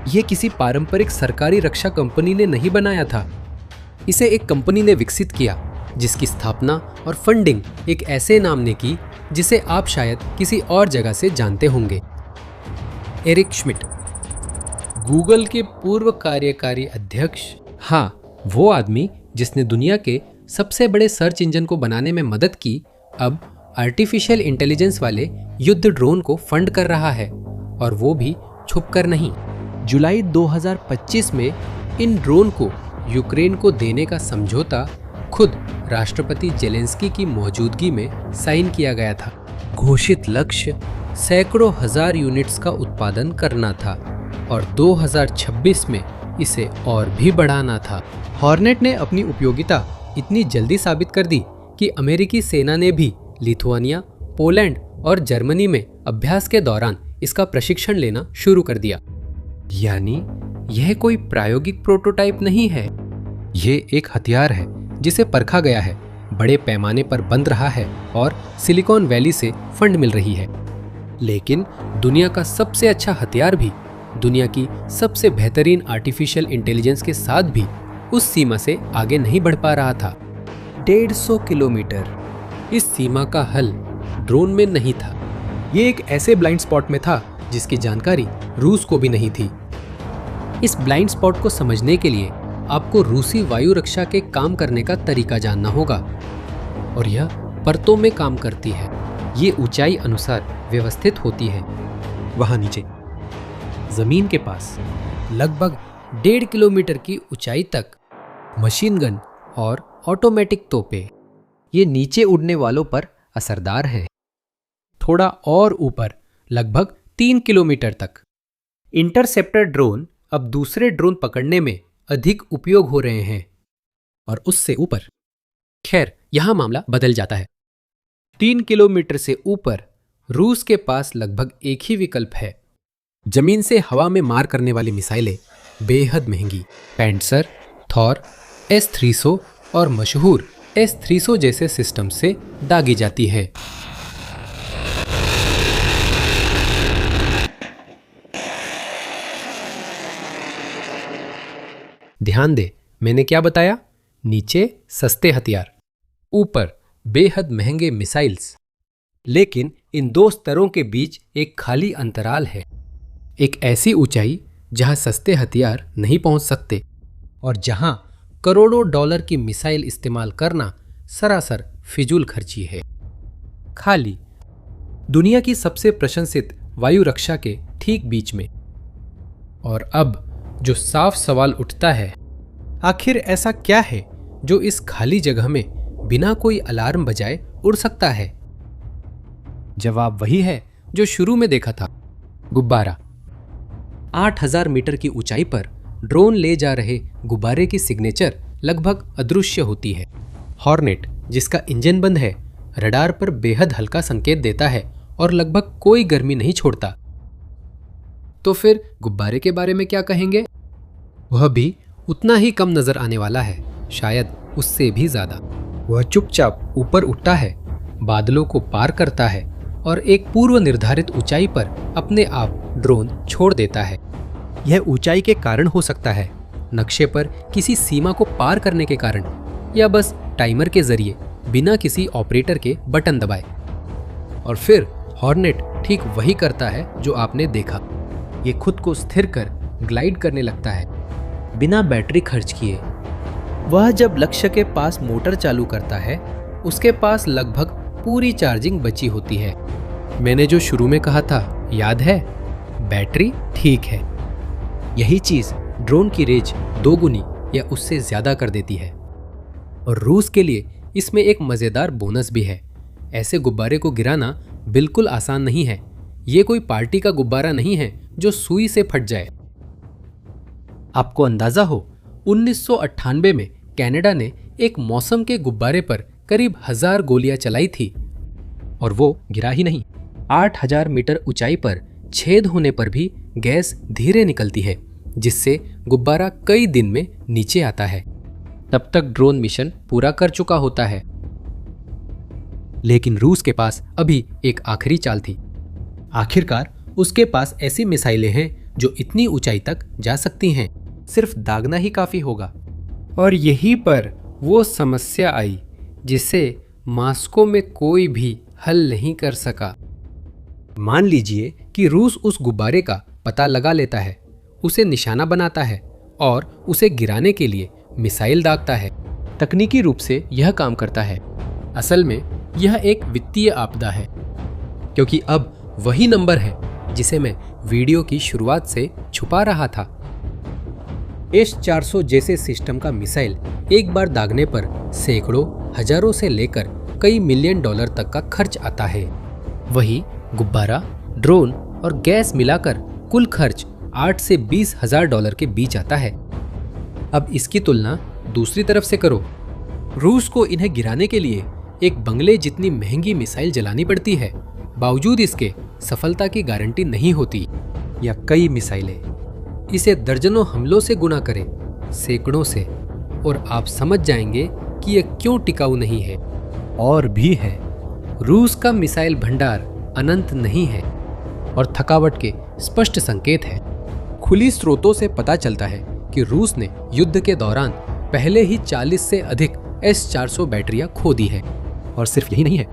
यह किसी पारंपरिक सरकारी रक्षा कंपनी ने नहीं बनाया था। इसे एक कंपनी ने विकसित किया जिसकी स्थापना और फंडिंग एक ऐसे नाम ने की जिसे आप शायद किसी और जगह से जानते होंगे। एरिक श्मिट, गूगल के पूर्व कार्यकारी अध्यक्ष। हाँ, वो आदमी जिसने दुनिया के सबसे बड़े सर्च इंजन को बनाने में मदद की, अब आर्टिफिशियल इंटेलिजेंस वाले युद्ध ड्रोन को फंड कर रहा है, और वो भी छुपकर नहीं। जुलाई 2025 में इन ड्रोन को यूक्रेन को देने का समझौता खुद राष्ट्रपति जेलेंस्की की मौजूदगी में साइन किया गया था। घोषित लक्ष्य सैकड़ों हजार यूनिट्स का उत्पादन करना था और 2026 में इसे और भी बढ़ाना था। हॉर्नेट ने अपनी उपयोगिता इतनी जल्दी साबित कर दी कि अमेरिकी सेना ने भी लिथुआनिया, पोलैंड और जर्मनी में अभ्यास के दौरान इसका प्रशिक्षण लेना शुरू कर दिया। यानी यह कोई प्रायोगिक प्रोटोटाइप नहीं है, यह एक हथियार है जिसे परखा गया है, बड़े पैमाने पर बन रहा है और सिलिकॉन वैली से फंड मिल रही है। लेकिन दुनिया का सबसे अच्छा हथियार भी दुनिया की सबसे बेहतरीन आर्टिफिशियल इंटेलिजेंस के साथ भी उस सीमा से आगे नहीं बढ़ पा रहा था। 150 किलोमीटर, इस सीमा का हल ड्रोन में नहीं था। ये एक ऐसे ब्लाइंड स्पॉट में था जिसकी जानकारी रूस को भी नहीं थी। इस ब्लाइंड स्पॉट को समझने के लिए आपको रूसी वायु रक्षा के काम करने का तरीका जानना होगा, और यह परतों में काम करती है। ये ऊंचाई अनुसार व्यवस्थित होती है। वहां नीचे जमीन के पास लगभग 1.5 किलोमीटर की ऊंचाई तक मशीन गन और ऑटोमेटिक तोपें ये नीचे उड़ने वालों पर असरदार हैं। थोड़ा और ऊपर लगभग 3 किलोमीटर तक इंटरसेप्टर ड्रोन अब दूसरे ड्रोन पकड़ने में अधिक उपयोग हो रहे हैं, और उससे ऊपर खैर यहां मामला बदल जाता है। 3 किलोमीटर से ऊपर रूस के पास लगभग एक ही विकल्प है, जमीन से हवा में मार करने वाली मिसाइलें बेहद महंगी पैंट्सर, थॉर, S-300 और मशहूर S-300 जैसे सिस्टम से दागी जाती है। ध्यान दे, मैंने क्या बताया? नीचे सस्ते हथियार, ऊपर बेहद महंगे मिसाइल्स। लेकिन इन दो स्तरों के बीच एक खाली अंतराल है, एक ऐसी ऊंचाई जहां सस्ते हथियार नहीं पहुंच सकते और जहां करोड़ों डॉलर की मिसाइल इस्तेमाल करना सरासर फिजूल खर्ची है। खाली दुनिया की सबसे प्रशंसित वायु रक्षा के ठीक बीच में। और अब जो साफ सवाल उठता है, आखिर ऐसा क्या है जो इस खाली जगह में बिना कोई अलार्म बजाए उड़ सकता है? जवाब वही है जो शुरू में देखा था, गुब्बारा। 8000 मीटर की ऊंचाई पर ड्रोन ले जा रहे गुब्बारे की सिग्नेचर लगभग अदृश्य होती है। हॉर्नेट, जिसका इंजन बंद है, रडार पर बेहद हल्का संकेत देता है और लगभग कोई गर्मी नहीं छोड़ता। तो फिर गुब्बारे के बारे में क्या कहेंगे? वह भी उतना ही कम नजर आने वाला है, शायद उससे भी ज्यादा। वह चुपचाप ऊपर उठता है, बादलों को पार करता है और एक पूर्व निर्धारित ऊंचाई पर अपने आप ड्रोन छोड़ देता है। यह ऊंचाई के कारण हो सकता है, नक्शे पर किसी सीमा को पार करने के कारण, या बस टाइमर के जरिए बिना किसी ऑपरेटर के बटन दबाए। और फिर हॉर्नेट ठीक वही करता है जो आपने देखा। ये खुद को स्थिर कर ग्लाइड करने लगता है बिना बैटरी खर्च किए। वह जब लक्ष्य के पास मोटर चालू करता है, उसके पास लगभग पूरी चार्जिंग बची होती है। मैंने जो शुरू में कहा था, याद है? बैटरी ठीक है। यही चीज ड्रोन की रेंज 2 गुनी या उससे ज्यादा कर देती है। और रूस के लिए इसमें एक मजेदार बोनस भी है। ऐसे गुब्बारे को गिराना बिल्कुल आसान नहीं है। ये कोई पार्टी का गुब्बारा नहीं है जो सुई से फट जाए। आपको अंदाजा हो, 1998 में कनाडा ने एक मौसम के गुब्बारे पर करीब 1000 गोलियां चलाई थी, और वो गिरा ही नहीं। 8000 मीटर ऊंचाई पर छेद होने पर भी गैस धीरे निकलती है, जिससे गुब्बारा कई दिन में नीचे आता है। तब तक ड्रोन मिशन पूरा कर चुका होता है। लेकिन रूस के पास अभी एक आखिरी चाल थी। आखिरकार उसके पास ऐसी मिसाइलें हैं जो इतनी ऊंचाई तक जा सकती हैं, सिर्फ दागना ही काफी होगा। और यहीं पर वो समस्या आई जिसे मास्को में कोई भी हल नहीं कर सका। मान लीजिए कि रूस उस गुब्बारे का पता लगा लेता है, उसे निशाना बनाता है और उसे गिराने के लिए मिसाइल दागता है। तकनीकी रूप से यह काम करता है। असल में यह एक वित्तीय आपदा है, क्योंकि अब वही नंबर है जिसे मैं वीडियो की शुरुआत से छुपा रहा था। S-400 जैसे सिस्टम का मिसाइल एक बार दागने पर सैकड़ों, हजारों से लेकर कई मिलियन डॉलर तक का खर्च आता है। वही गुब्बारा, ड्रोन और गैस मिलाकर कुल खर्च 8 से 20 हजार डॉलर के बीच आता है। अब इसकी तुलना दूसरी तरफ से करो। रूस को इन्हें गिराने के लिए एक बंगले जितनी महंगी मिसाइल जलानी पड़ती है, बावजूद इसके सफलता की गारंटी नहीं होती। या कई मिसाइलें इसे दर्जनों हमलों से गुना करें, सैकड़ों से, और आप समझ जाएंगे कि यह क्यों टिकाऊ नहीं है। और भी है, रूस का मिसाइल भंडार अनंत नहीं है और थकावट के स्पष्ट संकेत है। खुली स्रोतों से पता चलता है कि रूस ने युद्ध के दौरान पहले ही 40 से अधिक S-400 बैटरियां खो दी है। और सिर्फ यही नहीं है,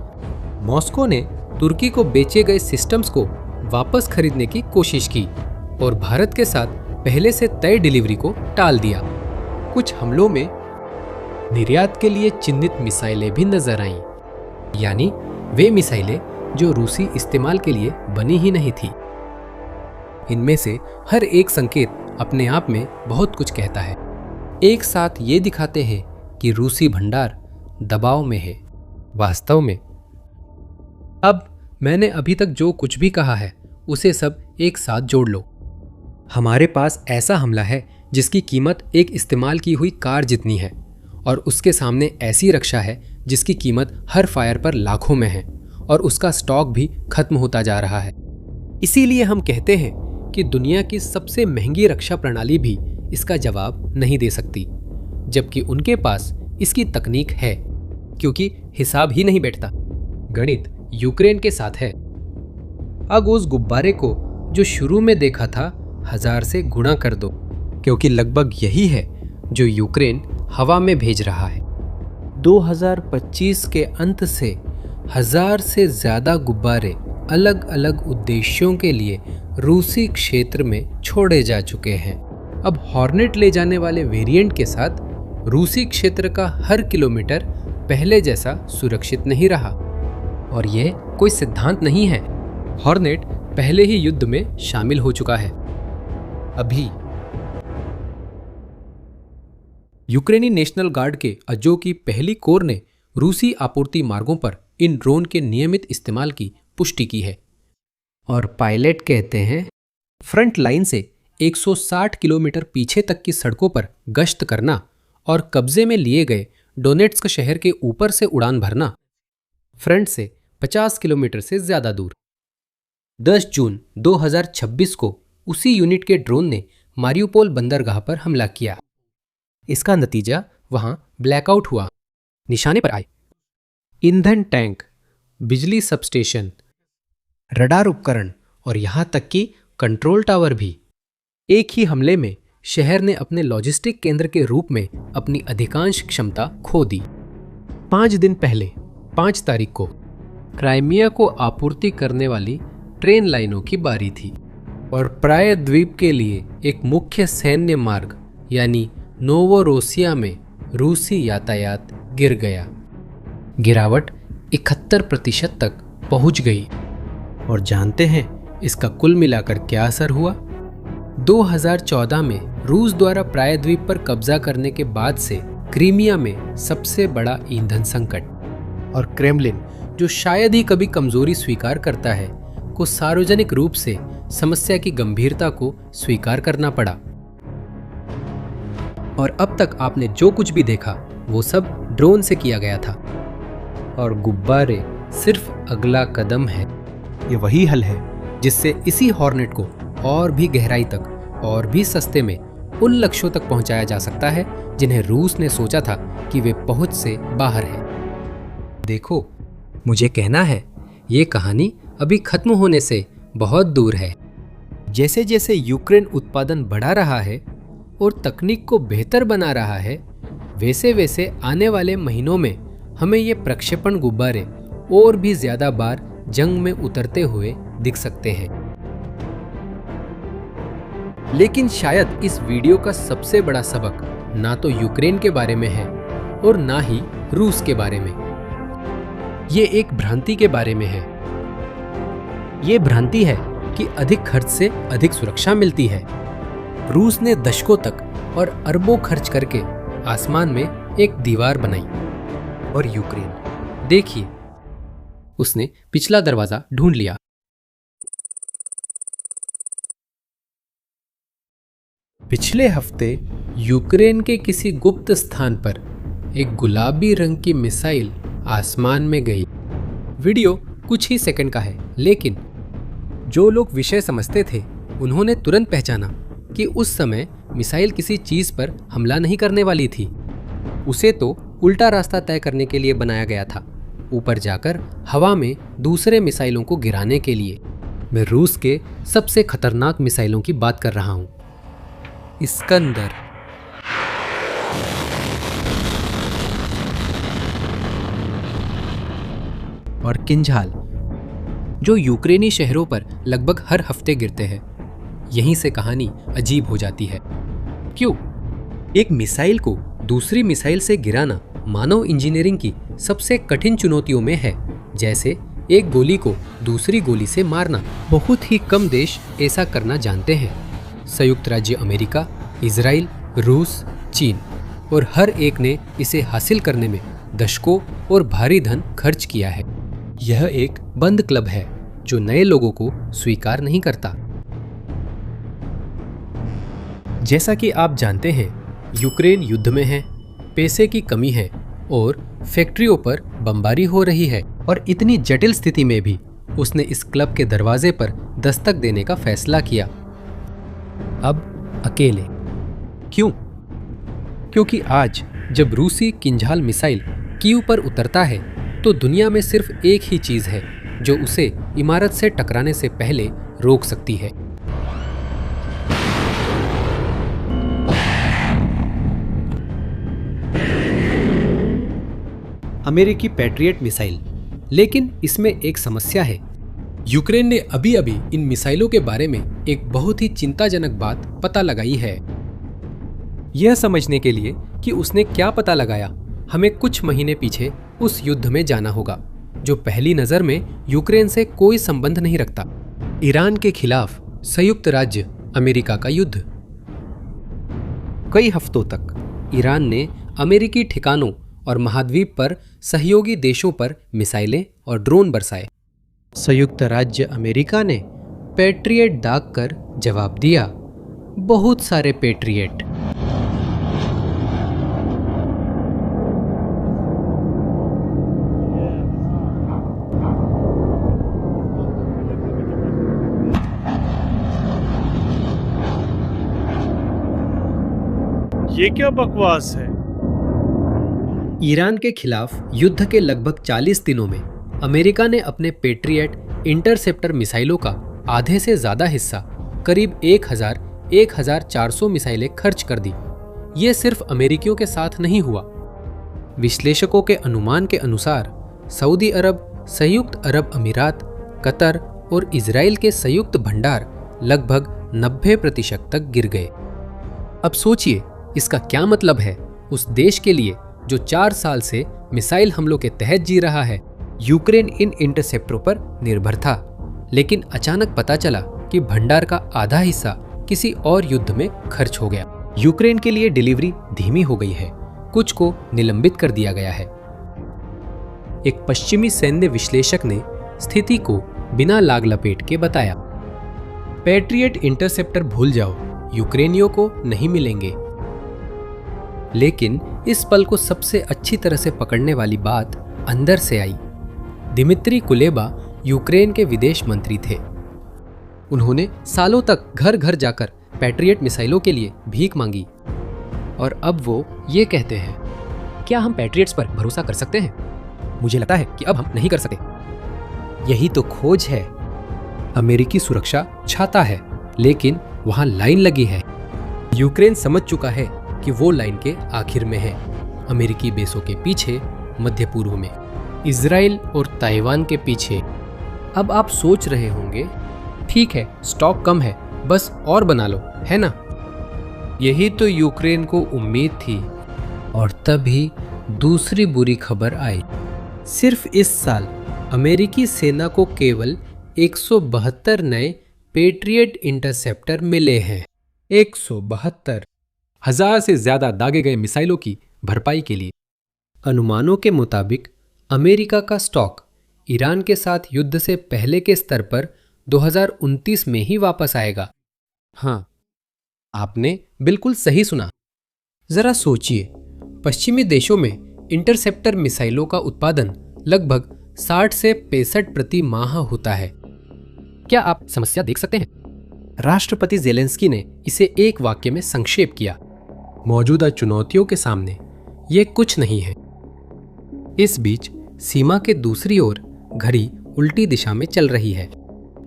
मॉस्को ने तुर्की को बेचे गए सिस्टम्स को वापस खरीदने की कोशिश की और भारत के साथ पहले से तय डिलीवरी को टाल दिया। कुछ हमलों में निर्यात के लिए चिन्हित मिसाइलें भी नजर आईं, यानी वे मिसाइलें जो रूसी इस्तेमाल के लिए बनी ही नहीं थी। इनमें से हर एक संकेत अपने आप में बहुत कुछ कहता है। एक साथ ये दिखाते हैं कि रूसी भंडार दबाव में है। वास्तव में अब मैंने अभी तक जो कुछ भी कहा है उसे सब एक साथ जोड़ लो। हमारे पास ऐसा हमला है जिसकी कीमत एक इस्तेमाल की हुई कार जितनी है, और उसके सामने ऐसी रक्षा है जिसकी कीमत हर फायर पर लाखों में है, और उसका स्टॉक भी खत्म होता जा रहा है। इसीलिए हम कहते हैं कि दुनिया की सबसे महंगी रक्षा प्रणाली भी इसका जवाब नहीं दे सकती, जबकि उनके पास इसकी तकनीक है, क्योंकि हिसाब ही नहीं बैठता। गणित यूक्रेन के साथ है। अब उस गुब्बारे को जो शुरू में देखा था 1000 से गुणा कर दो, क्योंकि लगभग यही है जो यूक्रेन हवा में भेज रहा है। 2025 के अंत से 1000 से ज्यादा गुब्बारे अलग अलग उद्देश्यों के लिए रूसी क्षेत्र में छोड़े जा चुके हैं। अब हॉर्नेट ले जाने वाले वेरिएंट के साथ रूसी क्षेत्र का हर किलोमीटर पहले जैसा सुरक्षित नहीं रहा। और यह कोई सिद्धांत नहीं है, हॉर्नेट पहले ही युद्ध में शामिल हो चुका है। अभी यूक्रेनी नेशनल गार्ड के अजो की पहली कोर ने रूसी आपूर्ति मार्गों पर इन ड्रोन के नियमित इस्तेमाल की पुष्टि की है। और पायलट कहते हैं, फ्रंट लाइन से 160 किलोमीटर पीछे तक की सड़कों पर गश्त करना और कब्जे में लिए गए डोनेट्स्क शहर के ऊपर से उड़ान भरना, फ्रंट से 50 किलोमीटर से ज्यादा दूर। 10 जून 2026 को उसी यूनिट के ड्रोन ने मारियुपोल बंदरगाह पर हमला किया। इसका नतीजा वहां ब्लैकआउट हुआ, निशाने पर आए ईंधन टैंक, बिजली सबस्टेशन, रडार उपकरण और यहां तक कि कंट्रोल टावर भी। एक ही हमले में शहर ने अपने लॉजिस्टिक केंद्र के रूप में अपनी अधिकांश क्षमता खो दी। 5 दिन पहले 5 तारीख को क्राइमिया को आपूर्ति करने वाली ट्रेन लाइनों की बारी थी और प्रायद्वीप के लिए एक मुख्य सैन्य मार्ग यानी नोवोरोसिया में रूसी यातायात गिर गया। गिरावट 71% तक पहुंच गई। और जानते हैं इसका कुल मिलाकर क्या असर हुआ? 2014 में रूस द्वारा प्रायद्वीप पर कब्जा करने के बाद से क्रीमिया में सबसे बड़ा ईंधन संकट, और क्रेमलिन जो शायद ही कभी कमजोरी स्वीकार करता है, को सार्वजनिक रूप से समस्या की गंभीरता को स्वीकार करना पड़ा। और अब तक आपने जो कुछ भी देखा वो सब ड्रोन से किया गया था। और गुब्बारे सिर्फ अगला कदम है। ये वही हल है जिससे इसी हॉर्नेट को और भी गहराई तक और भी सस्ते में उन लक्ष्यों तक पहुंचाया जा सकता है जिन्हें रूस ने सोचा था कि वे पहुंच से बाहर है। देखो, मुझे कहना है ये कहानी अभी खत्म होने से बहुत दूर है। जैसे जैसे यूक्रेन उत्पादन बढ़ा रहा है और तकनीक को बेहतर बना रहा है, वैसे वैसे आने वाले महीनों में हमें ये प्रक्षेपण गुब्बारे और भी ज्यादा बार जंग में उतरते हुए दिख सकते हैं। लेकिन शायद इस वीडियो का सबसे बड़ा सबक ना तो यूक्रेन के बारे में है और ना ही रूस के बारे में। ये एक भ्रांति के बारे में है। ये भ्रांति है कि अधिक खर्च से अधिक सुरक्षा मिलती है। रूस ने दशकों तक और अरबों खर्च करके आसमान में एक दीवार बनाई, और यूक्रेन देखिए, उसने पिछला दरवाजा ढूंढ लिया। पिछले हफ्ते यूक्रेन के किसी गुप्त स्थान पर एक गुलाबी रंग की मिसाइल आसमान में गई। वीडियो कुछ ही सेकंड का है, लेकिन जो लोग विषय समझते थे उन्होंने तुरंत पहचाना कि उस समय मिसाइल किसी चीज पर हमला नहीं करने वाली थी। उसे तो उल्टा रास्ता तय करने के लिए बनाया गया था, ऊपर जाकर हवा में दूसरे मिसाइलों को गिराने के लिए। मैं रूस के सबसे खतरनाक मिसाइलों की बात कर रहा हूं, इस्कंदर। और किंझाल, जो यूक्रेनी शहरों पर लगभग हर हफ्ते गिरते हैं। यहीं से कहानी अजीब हो जाती है। क्यों? एक मिसाइल को दूसरी मिसाइल से गिराना मानव इंजीनियरिंग की सबसे कठिन चुनौतियों में है। जैसे एक गोली को दूसरी गोली से मारना। बहुत ही कम देश ऐसा करना जानते हैं। संयुक्त राज्य अमेरिका, इजराइल, रूस, चीन, और हर एक ने इसे हासिल करने में दशकों और भारी धन खर्च किया है। यह एक बंद क्लब है जो नए लोगों को स्वीकार नहीं करता। जैसा कि आप जानते हैं, यूक्रेन युद्ध में है, पैसे की कमी है और फैक्ट्रियों पर बमबारी हो रही है। और इतनी जटिल स्थिति में भी उसने इस क्लब के दरवाजे पर दस्तक देने का फैसला किया। अब अकेले। क्यों? क्योंकि आज जब रूसी किंझाल मिसाइल कीव पर उतरता है तो दुनिया में सिर्फ एक ही चीज है जो उसे इमारत से टकराने से पहले रोक सकती है। अमेरिकी पैट्रियट मिसाइल। लेकिन इसमें एक समस्या है। यूक्रेन ने अभी अभी इन मिसाइलों के बारे में एक बहुत ही चिंताजनक बात पता लगाई है। यह समझने के लिए कि उसने क्या पता लगाया, हमें कुछ महीने पीछे उस युद्ध में जाना होगा जो पहली नजर में यूक्रेन से कोई संबंध नहीं रखता। ईरान के खिलाफ संयुक्त राज्य अमेरिका का युद्ध। कई हफ्तों तक ईरान ने अमेरिकी ठिकानों और महाद्वीप पर सहयोगी देशों पर मिसाइलें और ड्रोन बरसाए। संयुक्त राज्य अमेरिका ने पैट्रियट दाग कर जवाब दिया, बहुत सारे पैट्रियट। ये क्या बकवास है? ईरान के खिलाफ युद्ध के लगभग 40 दिनों में अमेरिका ने अपने पैट्रियट इंटरसेप्टर मिसाइलों का आधे से ज्यादा हिस्सा, करीब 1400 मिसाइलें खर्च कर दी। ये सिर्फ अमेरिकियों के साथ नहीं हुआ। विश्लेषकों के अनुमान के अनुसार सऊदी अरब, संयुक्त अरब अमीरात, कतर और इजराइल के संयुक्त भंडार लगभग 90% तक गिर गए। अब सोचिए इसका क्या मतलब है उस देश के लिए जो 4 साल से मिसाइल हमलों के तहत जी रहा है। यूक्रेन इन इंटरसेप्टरों पर निर्भर था, लेकिन अचानक पता चला कि भंडार का आधा हिस्सा किसी और युद्ध में खर्च हो गया। यूक्रेन के लिए डिलीवरी धीमी हो गई है, कुछ को निलंबित कर दिया गया है। एक पश्चिमी सैन्य विश्लेषक ने स्थिति को बिना लाग लपेट के बताया, पैट्रियट इंटरसेप्टर भूल जाओ, यूक्रेनियों को नहीं मिलेंगे। लेकिन इस पल को सबसे अच्छी तरह से पकड़ने वाली बात अंदर से आई। दिमित्री कुलेबा यूक्रेन के विदेश मंत्री थे। उन्होंने सालों तक घर घर जाकर पैट्रियट मिसाइलों के लिए भीख मांगी, और अब वो ये कहते हैं, क्या हम पैट्रियट्स पर भरोसा कर सकते हैं? मुझे लगता है कि अब हम नहीं कर सकते। यही तो खोज है। अमेरिकी सुरक्षा छाता है, लेकिन वहां लाइन लगी है। यूक्रेन समझ चुका है कि वो लाइन के आखिर में है, अमेरिकी बेसों के पीछे, मध्य पूर्व में, इजराइल और ताइवान के पीछे। अब आप सोच रहे होंगे, ठीक है, स्टॉक कम है, बस और बना लो, है ना? यही तो यूक्रेन को उम्मीद थी। और तभी दूसरी बुरी खबर आई। सिर्फ इस साल अमेरिकी सेना को केवल 172 नए पैट्रियट इंटरसेप्टर मिले हैं। 172 1000 से ज्यादा दागे गए मिसाइलों की भरपाई के लिए। अनुमानों के मुताबिक अमेरिका का स्टॉक ईरान के साथ युद्ध से पहले के स्तर पर 2029 में ही वापस आएगा। हाँ, आपने बिल्कुल सही सुना। जरा सोचिए, पश्चिमी देशों में इंटरसेप्टर मिसाइलों का उत्पादन लगभग 60 से 65 प्रति माह होता है। क्या आप समस्या देख सकते हैं? राष्ट्रपति ज़ेलेंस्की ने इसे एक वाक्य में संक्षेप किया, मौजूदा चुनौतियों के सामने ये कुछ नहीं है। इस बीच सीमा के दूसरी ओर घड़ी उल्टी दिशा में चल रही है।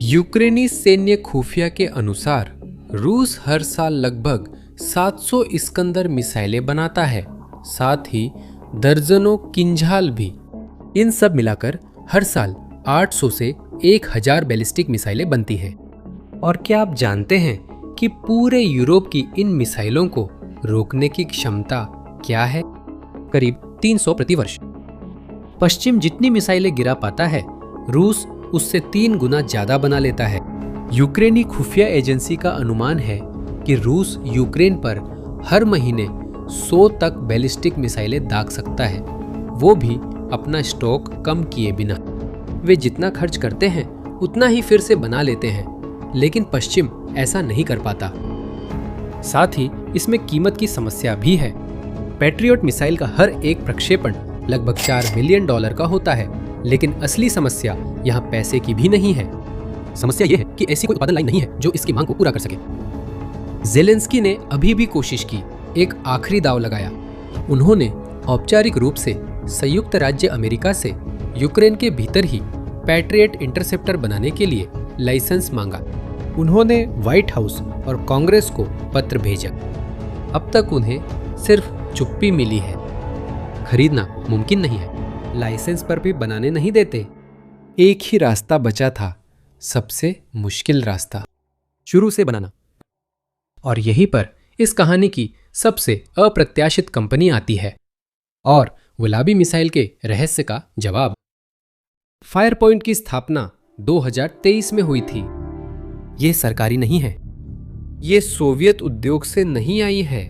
यूक्रेनी सैन्य खुफिया के अनुसार रूस हर साल लगभग 700 इस्कंदर मिसाइलें बनाता है, साथ ही दर्जनों किंझाल भी। इन सब मिलाकर हर साल 800 से 1000 बैलिस्टिक मिसाइलें बनती हैं। और क्या आप जानते हैं कि पूरे यूरोप की इन मिसाइलों को रोकने की क्षमता क्या है? करीब 300 प्रति वर्ष। पश्चिम जितनी मिसाइलें गिरा पाता है, रूस उससे 3 गुना ज्यादा बना लेता है। यूक्रेनी खुफिया एजेंसी का अनुमान है कि रूस यूक्रेन पर हर महीने 100 तक बैलिस्टिक मिसाइलें दाग सकता है, वो भी अपना स्टॉक कम किए बिना। वे जितना खर्च करते हैं उतना ही फिर से बना लेते हैं, लेकिन पश्चिम ऐसा नहीं कर पाता। साथ ही इसमें कीमत की समस्या भी है। पैट्रियट मिसाइल का हर एक प्रक्षेपण लगभग $4 मिलियन का होता है, लेकिन असली समस्या यहाँ पैसे की भी नहीं है। समस्या यह है कि ऐसी कोई उत्पादन लाइन नहीं है जो इसकी मांग को पूरा कर सके। ज़ेलेंस्की ने अभी भी कोशिश की, एक आखिरी दांव लगाया। उन्होंने औपचारिक रूप से संयुक्त राज्य अमेरिका से यूक्रेन के भीतर ही पैट्रियट इंटरसेप्टर बनाने के लिए लाइसेंस मांगा। उन्होंने व्हाइट हाउस और कांग्रेस को पत्र भेजा। अब तक उन्हें सिर्फ चुप्पी मिली है। खरीदना मुमकिन नहीं है, लाइसेंस पर भी बनाने नहीं देते। एक ही रास्ता बचा था, सबसे मुश्किल रास्ता, शुरू से बनाना। और यहीं पर इस कहानी की सबसे अप्रत्याशित कंपनी आती है और गुलाबी मिसाइल के रहस्य का जवाब। फायरपॉइंट की स्थापना 2023 में हुई थी। ये सरकारी नहीं है, ये सोवियत उद्योग से नहीं आई है।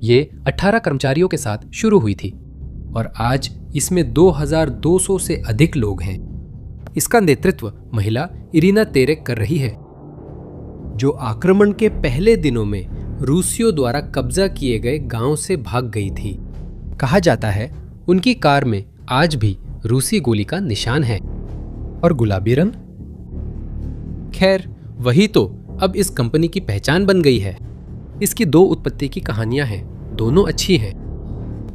ये 18 कर्मचारियों के साथ शुरू हुई थी और आज इसमें 2200 से अधिक लोग हैं। इसका नेतृत्व महिला इरिना तेरेक कर रही है, जो आक्रमण के पहले दिनों में रूसियों द्वारा कब्जा किए गए गांव से भाग गई थी। कहा जाता है उनकी कार में आज भी रूसी गोली का निशान है। और गुलाबी रंग, खैर वही तो अब इस कंपनी की पहचान बन गई है। इसकी 2 उत्पत्ति की कहानियां हैं, दोनों अच्छी हैं।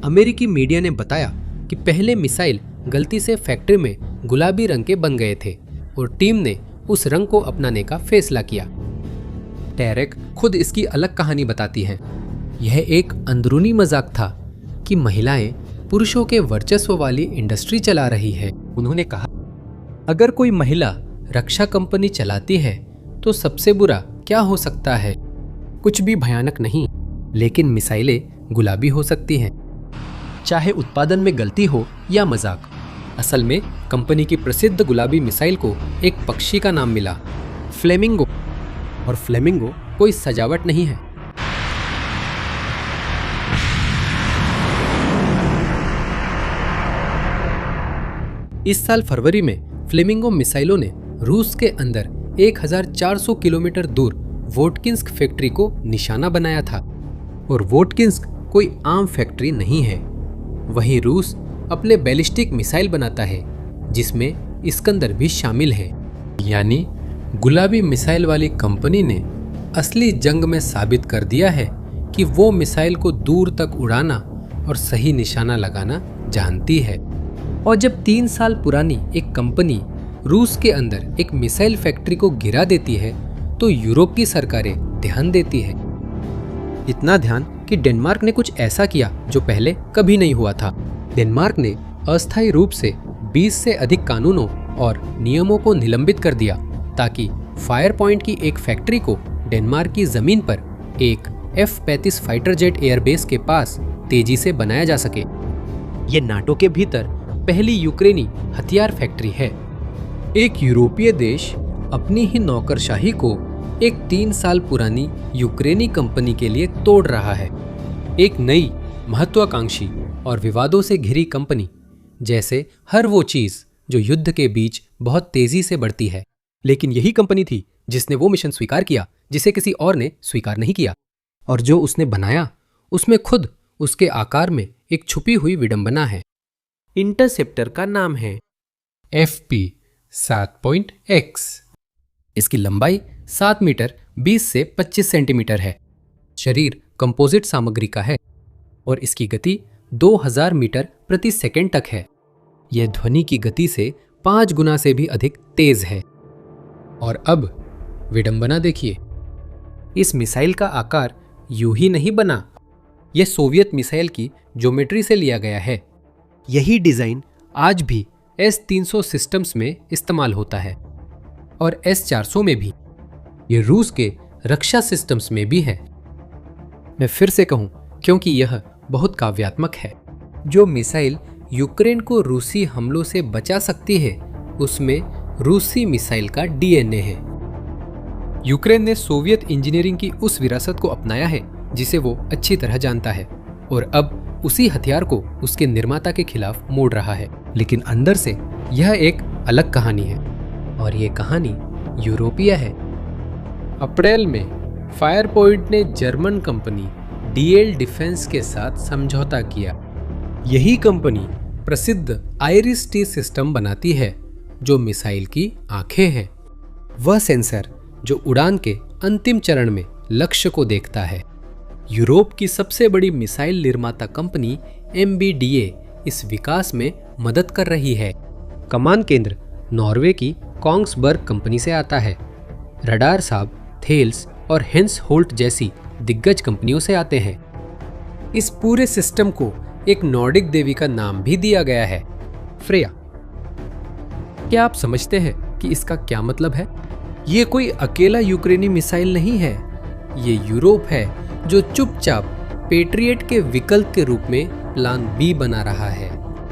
अमेरिकी मीडिया ने बताया कि पहले मिसाइल गलती से फैक्ट्री में गुलाबी रंग के बन गए थे और टीम ने उस रंग को अपनाने का फैसला किया। टेरेक खुद इसकी अलग कहानी बताती हैं। यह एक अंदरूनी मजाक था कि महिलाएं पुरुषों के वर्चस्व वाली इंडस्ट्री चला रही है। उन्होंने कहा, अगर कोई महिला रक्षा कंपनी चलाती है तो सबसे बुरा क्या हो सकता है? कुछ भी भयानक नहीं, लेकिन मिसाइलें गुलाबी हो सकती हैं, चाहे उत्पादन में गलती हो या मजाक। असल में कंपनी की प्रसिद्ध गुलाबी मिसाइल को एक पक्षी का नाम मिला, फ्लेमिंगो। और फ्लेमिंगो कोई सजावट नहीं है। इस साल फरवरी में फ्लेमिंगो मिसाइलों ने रूस के अंदर 1400 किलोमीटर दूर वोटकिंस्क फैक्ट्री को निशाना बनाया था। और वोटकिंस्क कोई आम फैक्ट्री नहीं है। वहीं रूस अपने बैलिस्टिक मिसाइल बनाता है, जिसमें इस्कंदर भी शामिल है। यानी गुलाबी मिसाइल वाली कंपनी ने असली जंग में साबित कर दिया है कि वो मिसाइल को दूर तक उड़ाना और सही निशाना लगाना जानती है। और जब 3 साल पुरानी एक कंपनी रूस के अंदर एक मिसाइल फैक्ट्री को गिरा देती है तो यूरोप की सरकारें ध्यान देती है। इतना ध्यान कि डेनमार्क ने कुछ ऐसा किया जो पहले कभी नहीं हुआ था। डेनमार्क ने अस्थायी रूप से 20 से अधिक कानूनों और नियमों को निलंबित कर दिया ताकि फायर पॉइंट की एक फैक्ट्री को डेनमार्क की जमीन पर एक F-35 फाइटर जेट एयरबेस के पास तेजी से बनाया जा सके। ये नाटो के भीतर पहली यूक्रेनी हथियार फैक्ट्री है। एक यूरोपीय देश अपनी ही नौकरशाही को एक 3 साल पुरानी यूक्रेनी कंपनी के लिए तोड़ रहा है। एक नई, महत्वाकांक्षी और विवादों से घिरी कंपनी, जैसे हर वो चीज जो युद्ध के बीच बहुत तेजी से बढ़ती है। लेकिन यही कंपनी थी जिसने वो मिशन स्वीकार किया जिसे किसी और ने स्वीकार नहीं किया। और जो उसने बनाया उसमें खुद उसके आकार में एक छुपी हुई विडंबना है। इंटरसेप्टर का नाम है। FP-7.X। इसकी लंबाई 7 मीटर 20 से 25 सेंटीमीटर है। शरीर कंपोजिट सामग्री का है और इसकी गति 2000 मीटर प्रति सेकंड तक है। यह ध्वनि की गति से 5 गुना से भी अधिक तेज है। और अब विडंबना देखिए, इस मिसाइल का आकार यूं ही नहीं बना। यह सोवियत मिसाइल की ज्योमेट्री से लिया गया है। यही डिजाइन आज भी S-300 सिस्टम्स में इस्तेमाल होता है और S-400 में भी। यह रूस के रक्षा सिस्टम्स में भी है। मैं फिर से कहूं, क्योंकि यह बहुत काव्यात्मक है। जो मिसाइल यूक्रेन को रूसी हमलों से बचा सकती है, उसमें रूसी मिसाइल का DNA है। यूक्रेन ने सोवियत इंजीनियरिंग की उस विरासत को अपनाया है जिसे वो अच्छी तरह जानता है और अब उसी हथियार को उसके निर्माता के खिलाफ मोड़ रहा है। लेकिन अंदर से यह एक अलग कहानी है और ये कहानी यूरोपीय है। अप्रैल में फायर पॉइंट ने जर्मन कंपनी DL डिफेंस के साथ समझौता किया। यही कंपनी प्रसिद्ध IRIS-T सिस्टम बनाती है जो मिसाइल की आंखें हैं। वह सेंसर जो उड़ान के अंतिम चरण में लक्ष्य को देखता है। यूरोप की सबसे बड़ी मिसाइल निर्माता कंपनी MBDA इस विकास में मदद कर रही है। कमान केंद्र नॉर्वे की कोंग्सबर्ग कंपनी से आता है। रडार साब थेल्स और हेंस होल्ट जैसी दिग्गज कंपनियों से आते हैं। इस पूरे सिस्टम को एक नॉर्डिक देवी का नाम भी दिया गया है, फ्रेया। क्या आप समझते हैं कि इसका क्या मतलब है? ये कोई अकेला यूक्रेनी मिसाइल नहीं है। ये यूरोप है जो चुपचाप पेट्रियट के विकल्प के रूप में प्लान B बना रहा है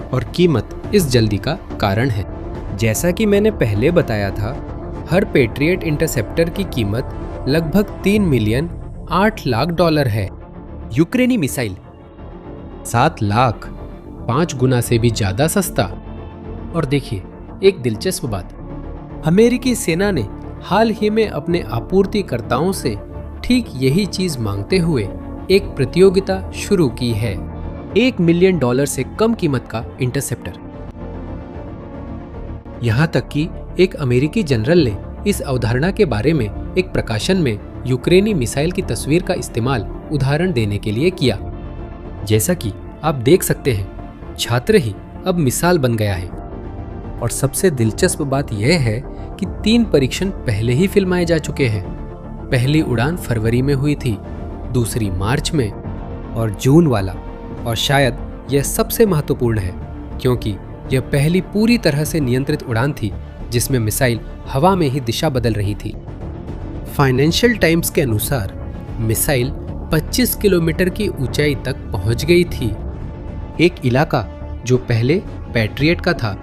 और कीमत इस जल्दी का कारण है। जैसा कि मैंने पहले बताया था, हर पेट्रियट इंटरसेप्टर की कीमत लगभग $3,800,000 है। यूक्रेनी मिसाइल 7 लाख, 5 गुना से भी ज्यादा सस्ता। और देखिए, एक दिलचस्प बात, अमेरिकी सेना ने हाल ही में अपने आपूर्तिकर्ताओं से ठीक यही चीज मांगते हुए एक प्रतियोगिता शुरू की है। $1 मिलियन से कम कीमत का इंटरसेप्टर। यहां तक कि एक अमेरिकी जनरल ने इस अवधारणा के बारे में एक प्रकाशन में यूक्रेनी मिसाइल की तस्वीर का इस्तेमाल उदाहरण देने के लिए किया। जैसा कि आप देख सकते हैं, छात्र ही अब मिसाल बन गया है। और सबसे दिलचस्प बात यह है कि 3 परीक्षण पहले ही फिल्माए जा चुके हैं। पहली उड़ान फरवरी में हुई थी, दूसरी मार्च में और जून वाला, और शायद यह सबसे महत्वपूर्ण है क्योंकि यह पहली पूरी तरह से नियंत्रित उड़ान थी जिसमें मिसाइल हवा में ही दिशा बदल रही थी। फाइनेंशियल टाइम्स के अनुसार मिसाइल 25 किलोमीटर की ऊंचाई तक पहुंच गई थी, एक इलाका जो पहले पैट्रियट का था।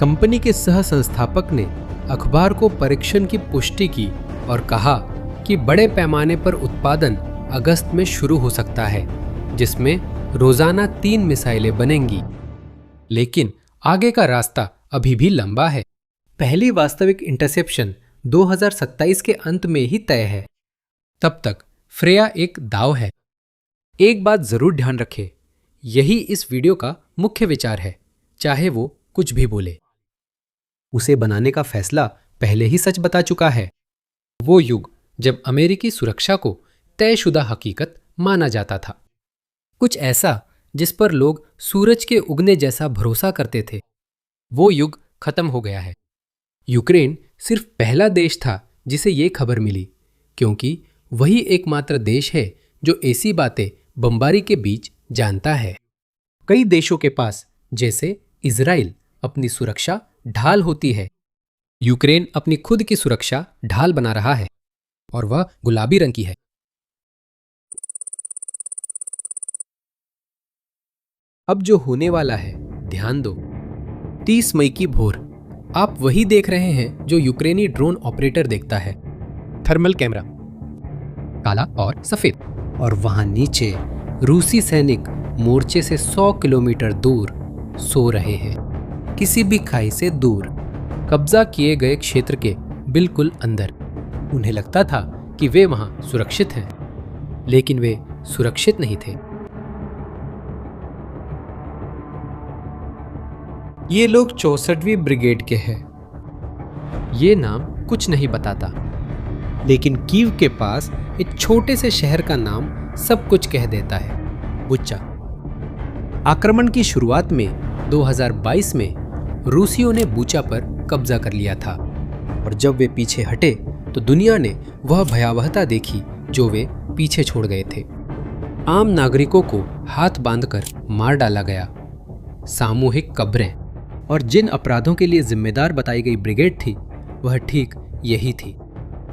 कंपनी के सह संस्थापक ने अखबार को परीक्षण की पुष्टि की और कहा कि बड़े पैमाने पर उत्पादन अगस्त में शुरू हो सकता है, जिसमें रोजाना 3 मिसाइलें बनेंगी। लेकिन आगे का रास्ता अभी भी लंबा है। पहली वास्तविक इंटरसेप्शन 2027 के अंत में ही तय है। तब तक फ्रेया एक दाव है। एक बात जरूर ध्यान रखें, यही इस वीडियो का मुख्य विचार है, चाहे वो कुछ भी बोले। उसे बनाने का फैसला पहले ही सच बता चुका है। वो युग जब अमेरिकी सुरक्षा को तयशुदा हकीकत माना जाता था, कुछ ऐसा जिस पर लोग सूरज के उगने जैसा भरोसा करते थे, वो युग खत्म हो गया है। यूक्रेन सिर्फ पहला देश था जिसे ये खबर मिली, क्योंकि वही एकमात्र देश है जो ऐसी बातें बमबारी के बीच जानता है। कई देशों के पास, जैसे इजराइल, अपनी सुरक्षा ढाल होती है। यूक्रेन अपनी खुद की सुरक्षा ढाल बना रहा है और वह गुलाबी रंग की है। अब जो होने वाला है, ध्यान दो। 30 मई की भोर आप वही देख रहे हैं जो यूक्रेनी ड्रोन ऑपरेटर देखता है। थर्मल कैमरा, काला और सफेद, और वहां नीचे रूसी सैनिक मोर्चे से 100 किलोमीटर दूर सो रहे हैं, किसी भी खाई से दूर, कब्जा किए गए क्षेत्र के बिल्कुल अंदर। उन्हें लगता था कि वे वहां सुरक्षित हैं, लेकिन वे सुरक्षित नहीं थे। ये लोग 64वीं ब्रिगेड के हैं। ये नाम कुछ नहीं बताता, लेकिन कीव के पास एक छोटे से शहर का नाम सब कुछ कह देता है, बुच्चा। आक्रमण की शुरुआत में 2022 में रूसियों ने बुचा पर कब्जा कर लिया था, और जब वे पीछे हटे तो दुनिया ने वह भयावहता देखी जो वे पीछे छोड़ गए थे। आम नागरिकों को हाथ बांधकर मार डाला गया, सामूहिक कब्रें, और जिन अपराधों के लिए जिम्मेदार बताई गई ब्रिगेड थी वह ठीक यही थी।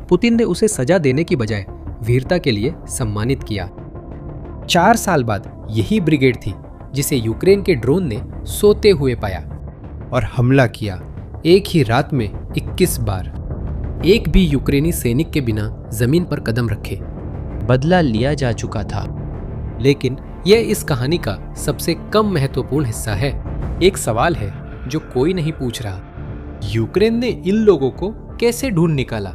पुतिन ने उसे सजा देने की बजाय वीरता के लिए सम्मानित किया। 4 साल बाद यही ब्रिगेड थी जिसे यूक्रेन के ड्रोन ने सोते हुए पाया और हमला किया, एक ही रात में 21 बार। एक भी यूक्रेनी सैनिक के बिना जमीन पर कदम रखे बदला लिया जा चुका था। लेकिन यह इस कहानी का सबसे कम महत्वपूर्ण हिस्सा है। एक सवाल है जो कोई नहीं पूछ रहा, यूक्रेन ने इन लोगों को कैसे ढूंढ निकाला?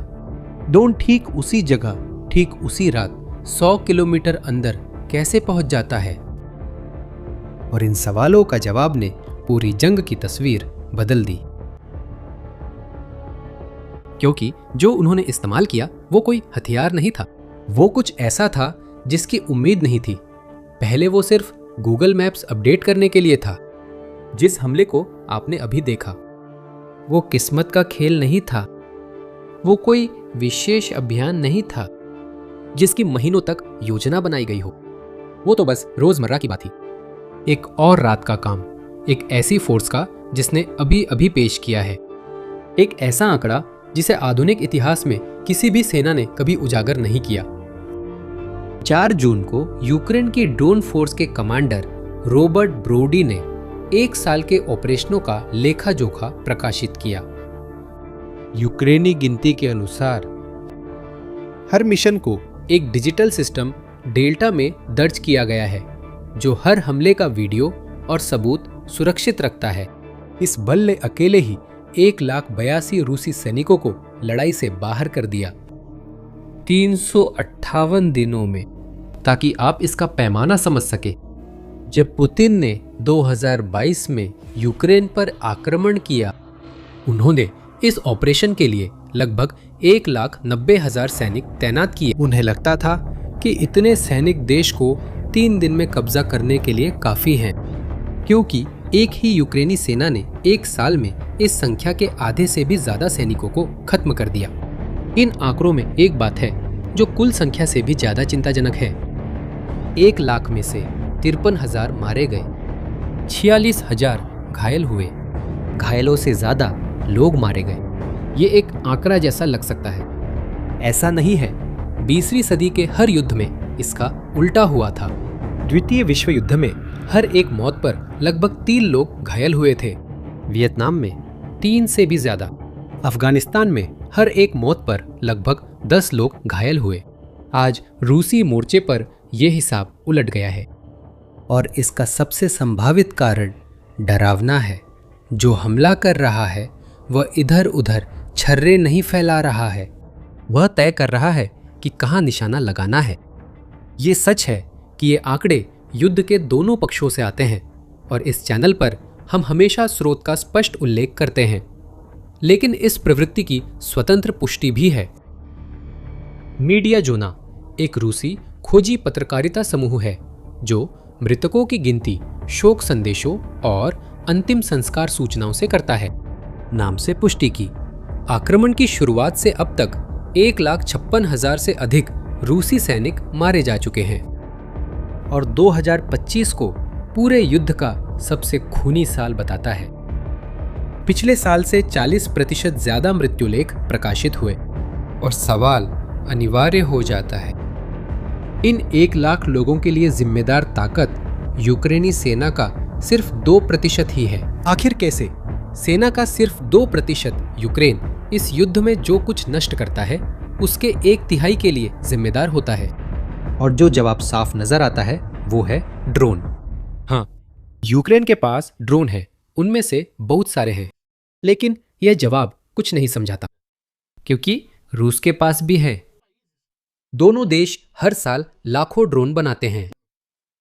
ड्रोन ठीक उसी जगह, ठीक उसी रात 100 किलोमीटर अंदर कैसे पहुंच जाता है? और इन सवालों का जवाब ने पूरी जंग की तस्वीर बदल दी। क्योंकि जो उन्होंने इस्तेमाल किया वो कोई हथियार नहीं था, वो कुछ ऐसा था जिसकी उम्मीद नहीं थी। पहले वो सिर्फ गूगल मैप्स अपडेट करने के लिए था। जिस हमले को आपने अभी देखा वो किस्मत का खेल नहीं था, वो कोई विशेष अभियान नहीं था जिसकी महीनों तक योजना बनाई गई हो। वो तो बस रोजमर्रा की बात थी। एक और रात का काम, एक ऐसी फोर्स का जिसने अभी अभी पेश किया है, एक ऐसा आंकड़ा जिसे आधुनिक इतिहास में किसी भी सेना ने कभी उजागर नहीं किया। 4 जून को यूक्रेन की ड्रोन फोर्स के कमांडर रॉबर्ट ब्रोडी ने 1 साल के ऑपरेशनों का लेखा जोखा प्रकाशित किया। यूक्रेनी गिनती के अनुसार हर मिशन को एक डिजिटल सिस्टम डेल्टा में दर्ज किया गया है जो हर हमले का वीडियो और सबूत सुरक्षित रखता है। इस बल ने अकेले ही 1,82,000 रूसी सैनिकों को लड़ाई से बाहर कर दिया 358 दिनों में। ताकि आप इसका पैमाना समझ सके, जब पुतिन ने 2022 में यूक्रेन पर आक्रमण किया, उन्होंने इस ऑपरेशन के लिए लगभग 1,90,000 सैनिक तैनात किए। उन्हें लगता था कि इतने सैनिक देश को 3 दिन में कब्जा करने के लिए काफी हैं, क्योंकि एक ही यूक्रेनी सेना ने 1 साल में इस संख्या के आधे से भी ज्यादा सैनिकों को खत्म कर दिया। इन आंकड़ों में एक बात है जो कुल संख्या से भी ज्यादा चिंताजनक है। 1 लाख में से 53,000 मारे गए, 46,000 घायल हुए, घायलों से ज्यादा लोग मारे गए। ये एक आंकड़ा जैसा लग सकता है, ऐसा नहीं है। 20वीं सदी के हर युद्ध में इसका उल्टा हुआ था। द्वितीय विश्व युद्ध में हर एक मौत पर लगभग 3 लोग घायल हुए थे। वियतनाम में 3 से भी ज्यादा। अफगानिस्तान में हर एक मौत पर लगभग 10 लोग घायल हुए। आज रूसी मोर्चे पर यह हिसाब उलट गया है, और इसका सबसे संभावित कारण डरावना है। जो हमला कर रहा है वह इधर उधर छर्रे नहीं फैला रहा है, वह तय कर रहा है कि कहाँ निशाना लगाना है। ये सच है कि ये आंकड़े युद्ध के दोनों पक्षों से आते हैं, और इस चैनल पर हम हमेशा स्रोत का स्पष्ट उल्लेख करते हैं, लेकिन इस प्रवृत्ति की स्वतंत्र पुष्टि भी है। मीडिया जोना एक रूसी खोजी पत्रकारिता समूह है जो मृतकों की गिनती, शोक संदेशों और अंतिम संस्कार सूचनाओं से करता है। नाम से पुष्टि की। आक्रमण की शुरुआत से अब तक 1,56,000 से अधिक रूसी सैनिक मारे जा चुके हैं, और 2025 को पूरे युद्ध का सबसे खूनी साल बताता है। पिछले साल से 40% ज्यादा मृत्युलेख प्रकाशित हुए, और सवाल अनिवार्य हो जाता है, इन 1 लाख लोगों के लिए जिम्मेदार ताकत यूक्रेनी सेना का सिर्फ 2% ही है। आखिर कैसे? सेना का सिर्फ 2% यूक्रेन इस युद्ध में जो कुछ नष्ट करता है उसके 1/3 के लिए जिम्मेदार होता है, और जो जवाब साफ नजर आता है वो है ड्रोन। हाँ, यूक्रेन के पास ड्रोन है, उनमें से बहुत सारे हैं, लेकिन यह जवाब कुछ नहीं समझाता, क्योंकि रूस के पास भी है। दोनों देश हर साल लाखों ड्रोन बनाते हैं।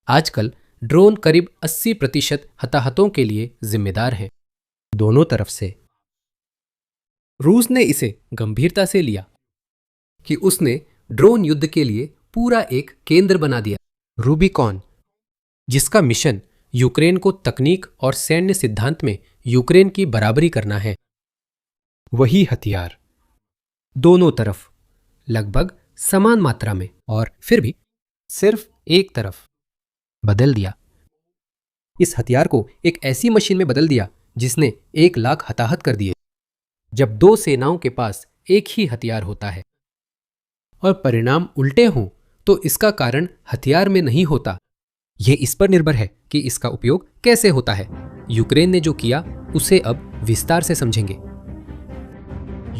आजकल ड्रोन करीब 80% हताहतों के लिए जिम्मेदार है। दोनों तरफ से। रूस ने इसे गंभीरता से लिया कि उसने ड्रोन युद्ध के लिए पूरा एक केंद्र बना दिया, रूबिकॉन, जिसका मिशन यूक्रेन को तकनीक और सैन्य सिद्धांत में यूक्रेन की बराबरी करना है। वही हथियार दोनों तरफ लगभग समान मात्रा में, और फिर भी सिर्फ एक तरफ बदल दिया। इस हथियार को एक ऐसी मशीन में बदल दिया जिसने 1 लाख हताहत कर दिए। जब दो सेनाओं के पास एक ही हथियार होता है और परिणाम उल्टे हों तो इसका कारण हथियार में नहीं होता, यह इस पर निर्भर है कि इसका उपयोग कैसे होता है। यूक्रेन ने जो किया उसे अब विस्तार से समझेंगे।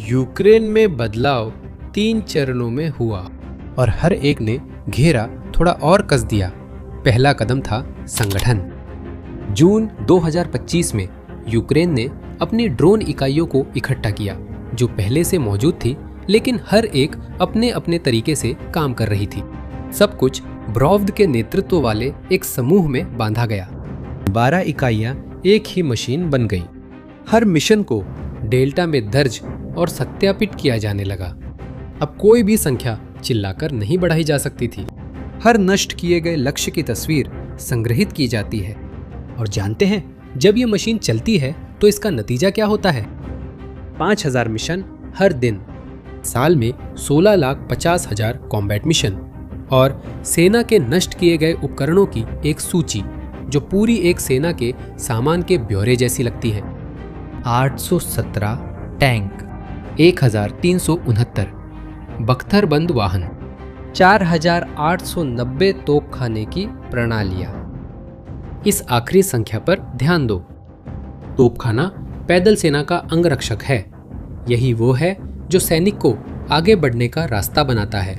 यूक्रेन में बदलाव 3 चरणों में हुआ और हर एक ने घेरा थोड़ा और कस दिया। पहला कदम था संगठन। जून 2025 में यूक्रेन ने अपनी ड्रोन इकाइयों को इकट्ठा किया, जो पहले से मौजूद थी, लेकिन हर एक अपने अपने तरीके से काम कर रही थी। सब कुछ ब्रॉव्द के नेतृत्व वाले एक समूह में बांधा गया। 12 इकाइयां एक ही मशीन बन गई। हर मिशन को डेल्टा में दर्ज और सत्यापित किया जाने लगा। अब कोई भी संख्या चिल्लाकर नहीं बढ़ाई जा सकती थी। हर नष्ट किए गए लक्ष्य की तस्वीर संग्रहित की जाती है। और जानते हैं, जब ये मशीन चलती है तो इसका नतीजा क्या होता है? 5000 मिशन हर दिन, साल में 16,50,000 कॉम्बैट मिशन, और सेना के नष्ट किए गए उपकरणों की एक सूची जो पूरी एक सेना के सामान के ब्यौरे जैसी लगती है। 817 टैंक, 1369 बख्तरबंद वाहन, 4890 तोपखाने की प्रणालियां। इस आखिरी संख्या पर ध्यान दो। तोपखाना पैदल सेना का अंगरक्षक है। यही वो है जो सैनिक को आगे बढ़ने का रास्ता बनाता है।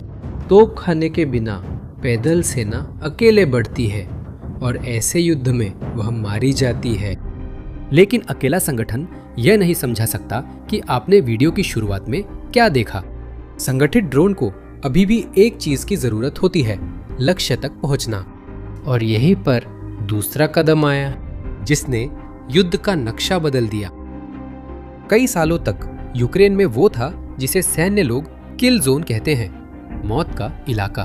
तोपखाने के बिना पैदल सेना अकेले बढ़ती है और ऐसे युद्ध में वह मारी जाती है। लेकिन अकेला संगठन यह नहीं समझा सकता कि आपने वीडियो की शुरुआत में क्या देखा। संगठित ड्रोन को अभी भी एक चीज की जरूरत होती है, लक्ष्य तक पहुंचना। और यहीं पर दूसरा कदम आया जिसने युद्ध का नक्शा बदल दिया। कई सालों तक यूक्रेन में वो था जिसे सैन्य लोग किल जोन कहते हैं, मौत का इलाका।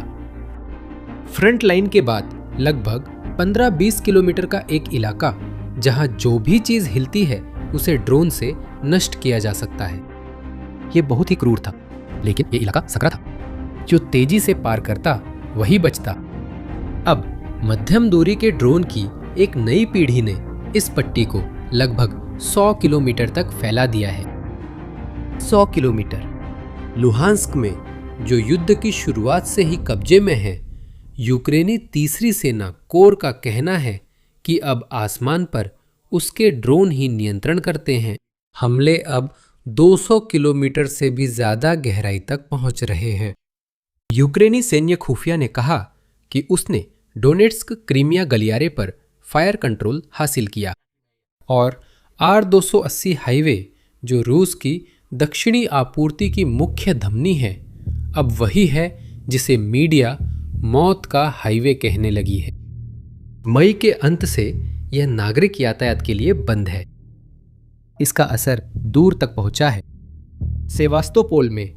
फ्रंट लाइन के बाद लगभग 15-20 किलोमीटर का एक इलाका जहां जो भी चीज हिलती है उसे ड्रोन से नष्ट किया जा सकता है। यह बहुत ही क्रूर था, लेकिन यह इलाका सकरा था। जो तेजी से पार करता वही बचता। अब मध्यम दूरी के ड्रोन की एक नई पीढ़ी ने इस पट्टी को लगभग 100 किलोमीटर तक फैला दिया है। 100 किलोमीटर। लुहांस्क में, जो युद्ध की शुरुआत से ही कब्जे में है, यूक्रेनी तीसरी सेना कोर का कहना है कि अब आसमान पर उसके ड्रोन ही नियंत्रण करते हैं। हमले अब 200 किलोमीटर से भी ज्यादा गहराई तक पहुंच रहे हैं। यूक्रेनी सैन्य खुफिया ने कहा कि उसने डोनेट्स्क क्रीमिया गलियारे पर फायर कंट्रोल हासिल किया और R280 हाईवे, जो रूस की दक्षिणी आपूर्ति की मुख्य धमनी है, अब वही है जिसे मीडिया मौत का हाईवे कहने लगी है। मई के अंत से यह नागरिक यातायात के लिए बंद है। इसका असर दूर तक पहुंचा है। सेवास्तोपोल में,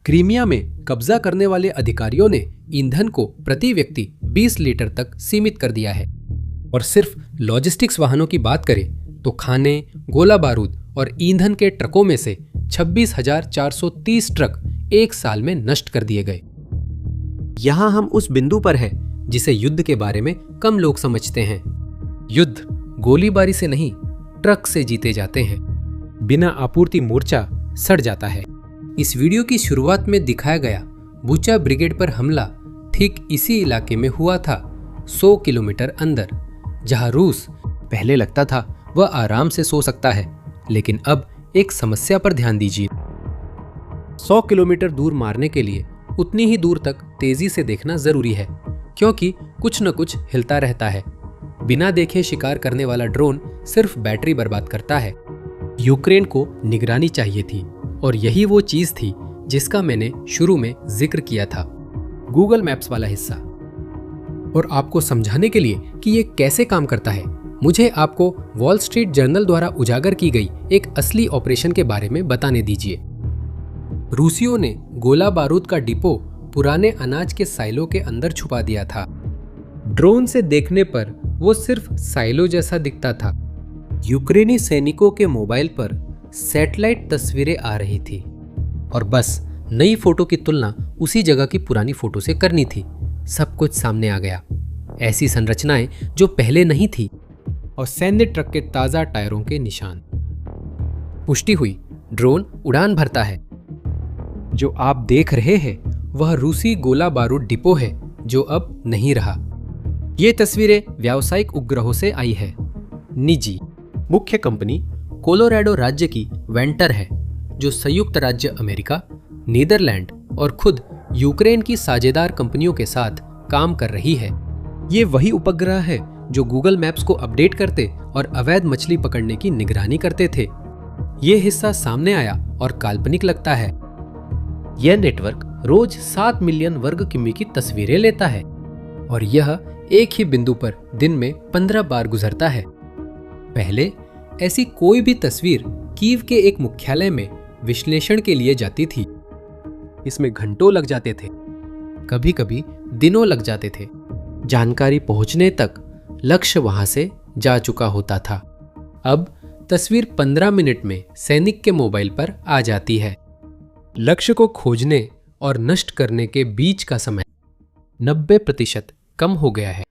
क्रीमिया में कब्जा करने वाले अधिकारियों ने ईंधन को प्रति व्यक्ति 20 लीटर तक सीमित कर दिया है। और सिर्फ लॉजिस्टिक्स वाहनों की बात करें तो खाने, गोला बारूद और ईंधन के ट्रकों में से 26,430 ट्रक एक साल में नष्ट कर दिए गए। यहां हम उस बिंदु पर हैं जिसे युद्ध के बारे में कम लोग समझते हैं। युद्ध गोलीबारी से नहीं, ट्रक से जीते जाते हैं। बिना आपूर्ति मोर्चा सड़ जाता है। इस वीडियो की शुरुआत में दिखाया गया बुचा ब्रिगेड पर हमला ठीक इसी इलाके में हुआ था, 100 किलोमीटर अंदर, जहां रूस पहले लगता था वह आराम से सो सकता है, लेकिन अब एक समस्या पर ध्यान दीजिए। 100 किलोमीटर दूर मारने के लिए उतनी ही दूर तक तेजी से देखना जरूरी है, क्योंकि कुछ न कुछ हिलता रहता है। बिना देखे शिकार करने वाला ड्रोन सिर्फ बैटरी बर्बाद करता है। यूक्रेन को निगरानी चाहिए थी, और यही वो चीज थी जिसका मैंने शुरू में जिक्र किया था, गूगल मैप्स वाला हिस्सा। और आपको समझाने के लिए कि ये कैसे काम करता है मुझे आपको वॉल स्ट्रीट जर्नल द्वारा उजागर की गई एक असली ऑपरेशन के बारे में बताने दीजिए। रूसियों ने गोला बारूद का डिपो पुराने अनाज के साइलो के अंदर छुपा दिया था। ड्रोन से देखने पर वो सिर्फ साइलो जैसा दिखता था। यूक्रेनी सैनिकों के मोबाइल पर सैटेलाइट तस्वीरें आ रही थी और बस नई फोटो की तुलना उसी जगह की पुरानी फोटो से करनी थी। सब कुछ सामने आ गया, ऐसी संरचनाएं जो पहले नहीं थी और सैन्य ट्रक के ताजा टायरों के निशान। पुष्टि हुई, ड्रोन उड़ान भरता है। जो आप देख रहे हैं वह रूसी गोला बारूद डिपो है जो अब नहीं रहा। ये तस्वीरें व्यावसायिक उपग्रहों से आई है। निजी मुख्य कंपनी कोलोराडो राज्य की वेंटर है जो संयुक्त राज्य अमेरिका, नीदरलैंड और खुद यूक्रेन की साझेदार कंपनियों के साथ काम कर रही है। ये वही उपग्रह है जो गूगल मैप्स को अपडेट करते और अवैध मछली पकड़ने की निगरानी करते थे। ये हिस्सा सामने आया और काल्पनिक लगता है। यह नेटवर्क रोज 7 मिलियन वर्ग किमी की तस्वीरें लेता है और यह एक ही बिंदु पर दिन में 15 बार गुजरता है। पहले ऐसी कोई भी तस्वीर कीव के एक मुख्यालय में विश्लेषण के लिए जाती थी। इसमें घंटों लग जाते थे, कभी कभी दिनों लग जाते थे। जानकारी पहुंचने तक लक्ष्य वहां से जा चुका होता था। अब तस्वीर 15 मिनट में सैनिक के मोबाइल पर आ जाती है। लक्ष्य को खोजने और नष्ट करने के बीच का समय 90% कम हो गया है।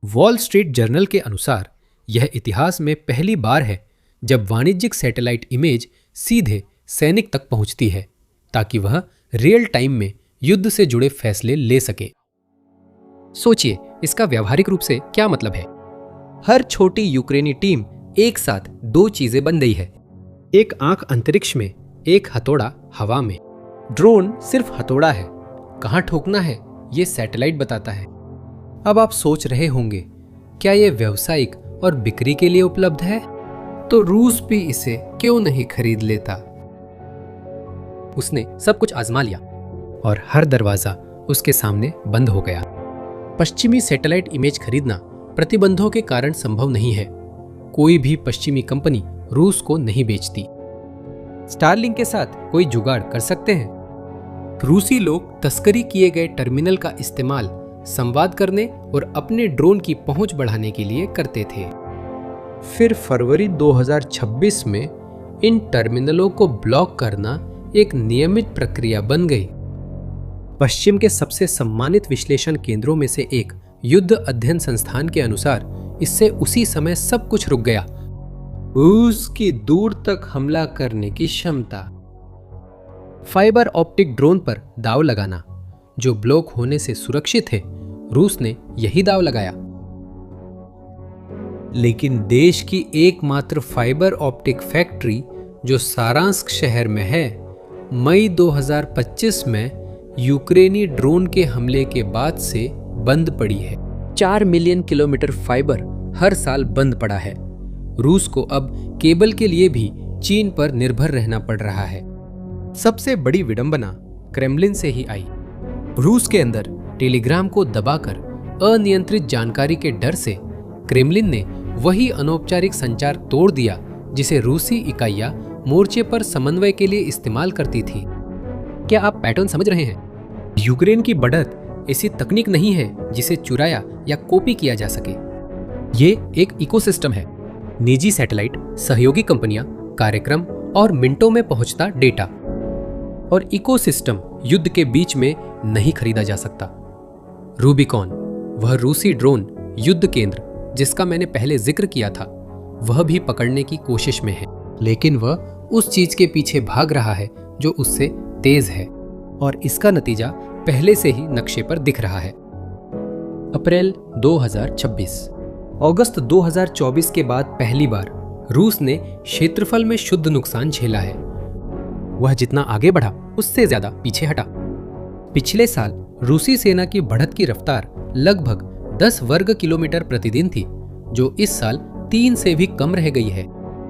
वॉल स्ट्रीट जर्नल के अनुसार यह इतिहास में पहली बार है जब वाणिज्यिक सैटेलाइट इमेज सीधे सैनिक तक पहुंचती है ताकि वह रियल टाइम में युद्ध से जुड़े फैसले ले सके। सोचिए, इसका व्यावहारिक रूप से क्या मतलब है। हर छोटी यूक्रेनी टीम एक साथ 2 चीजें बन गई है। एक आंख अंतरिक्ष में, एक हथौड़ा हवा में। ड्रोन सिर्फ हथौड़ा है, कहां ठोकना है ये सैटेलाइट बताता है। अब आप सोच रहे होंगे, क्या यह व्यावसायिक और बिक्री के लिए उपलब्ध है? तो रूस भी इसे क्यों नहीं खरीद लेता? उसने सब कुछ आजमा लिया और हर दरवाजा उसके सामने बंद हो गया। पश्चिमी सैटेलाइट इमेज खरीदना प्रतिबंधों के कारण संभव नहीं है। कोई भी पश्चिमी कंपनी रूस को नहीं बेचती। स्टारलिंक के साथ कोई जुगाड़ कर सकते हैं। रूसी लोग तस्करी किए गए टर्मिनल का इस्तेमाल संवाद करने और अपने ड्रोन की पहुंच बढ़ाने के लिए करते थे। फिर फरवरी 2026 में इन टर्मिनलों को ब्लॉक करना एक नियमित प्रक्रिया बन गई। पश्चिम के सबसे सम्मानित विश्लेषण केंद्रों में से एक युद्ध अध्ययन संस्थान के अनुसार इससे उसी समय सब कुछ रुक गया। उसकी दूर तक हमला करने की क्षमता। फाइबर ऑप्टिक ड्रोन पर दाव लगाना, जो ब्लॉक होने से सुरक्षित है, रूस ने यही दाव लगाया। लेकिन देश की एकमात्र फाइबर ऑप्टिक फैक्ट्री जो सारांस्क शहर में है, मई 2025 में यूक्रेनी ड्रोन के हमले के बाद से बंद पड़ी है। 4 मिलियन किलोमीटर फाइबर हर साल बंद पड़ा है। रूस को अब केबल के लिए भी चीन पर निर्भर रहना पड़ रहा है। सबसे बड़ी विडंबना क्रेमलिन से ही आई। रूस के अंदर टेलीग्राम को दबाकर अनियंत्रित जानकारी के डर से क्रेमलिन ने वही अनौपचारिक संचार तोड़ दिया जिसे रूसी इकाइयां मोर्चे पर समन्वय के लिए इस्तेमाल करती थी। क्या आप पैटर्न समझ रहे हैं? यूक्रेन की बढ़त ऐसी तकनीक नहीं है जिसे चुराया या कॉपी किया जा सके। ये एक इकोसिस्टम है। निजी सैटेलाइट, सहयोगी कंपनियां, कार्यक्रम और मिनटों में पहुंचता डेटा। और इकोसिस्टम युद्ध के बीच में नहीं खरीदा जा सकता। रूबिकॉन, वह रूसी ड्रोन युद्ध केंद्र जिसका मैंने पहले जिक्र किया था, वह भी पकड़ने की कोशिश में है, लेकिन वह उस चीज के पीछे भाग रहा है जो उससे तेज है और इसका नतीजा पहले से ही नक्शे पर दिख रहा है। अप्रैल 2026। अगस्त 2024 के बाद पहली बार रूस ने क्षेत्रफल में शुद्ध नुकसान झेला है। वह जितना आगे बढ़ा उससे ज्यादा पीछे हटा। पिछले साल रूसी सेना की बढ़त की रफ्तार लगभग 10 वर्ग किलोमीटर प्रतिदिन थी, जो इस साल 3 से भी कम रह गई है।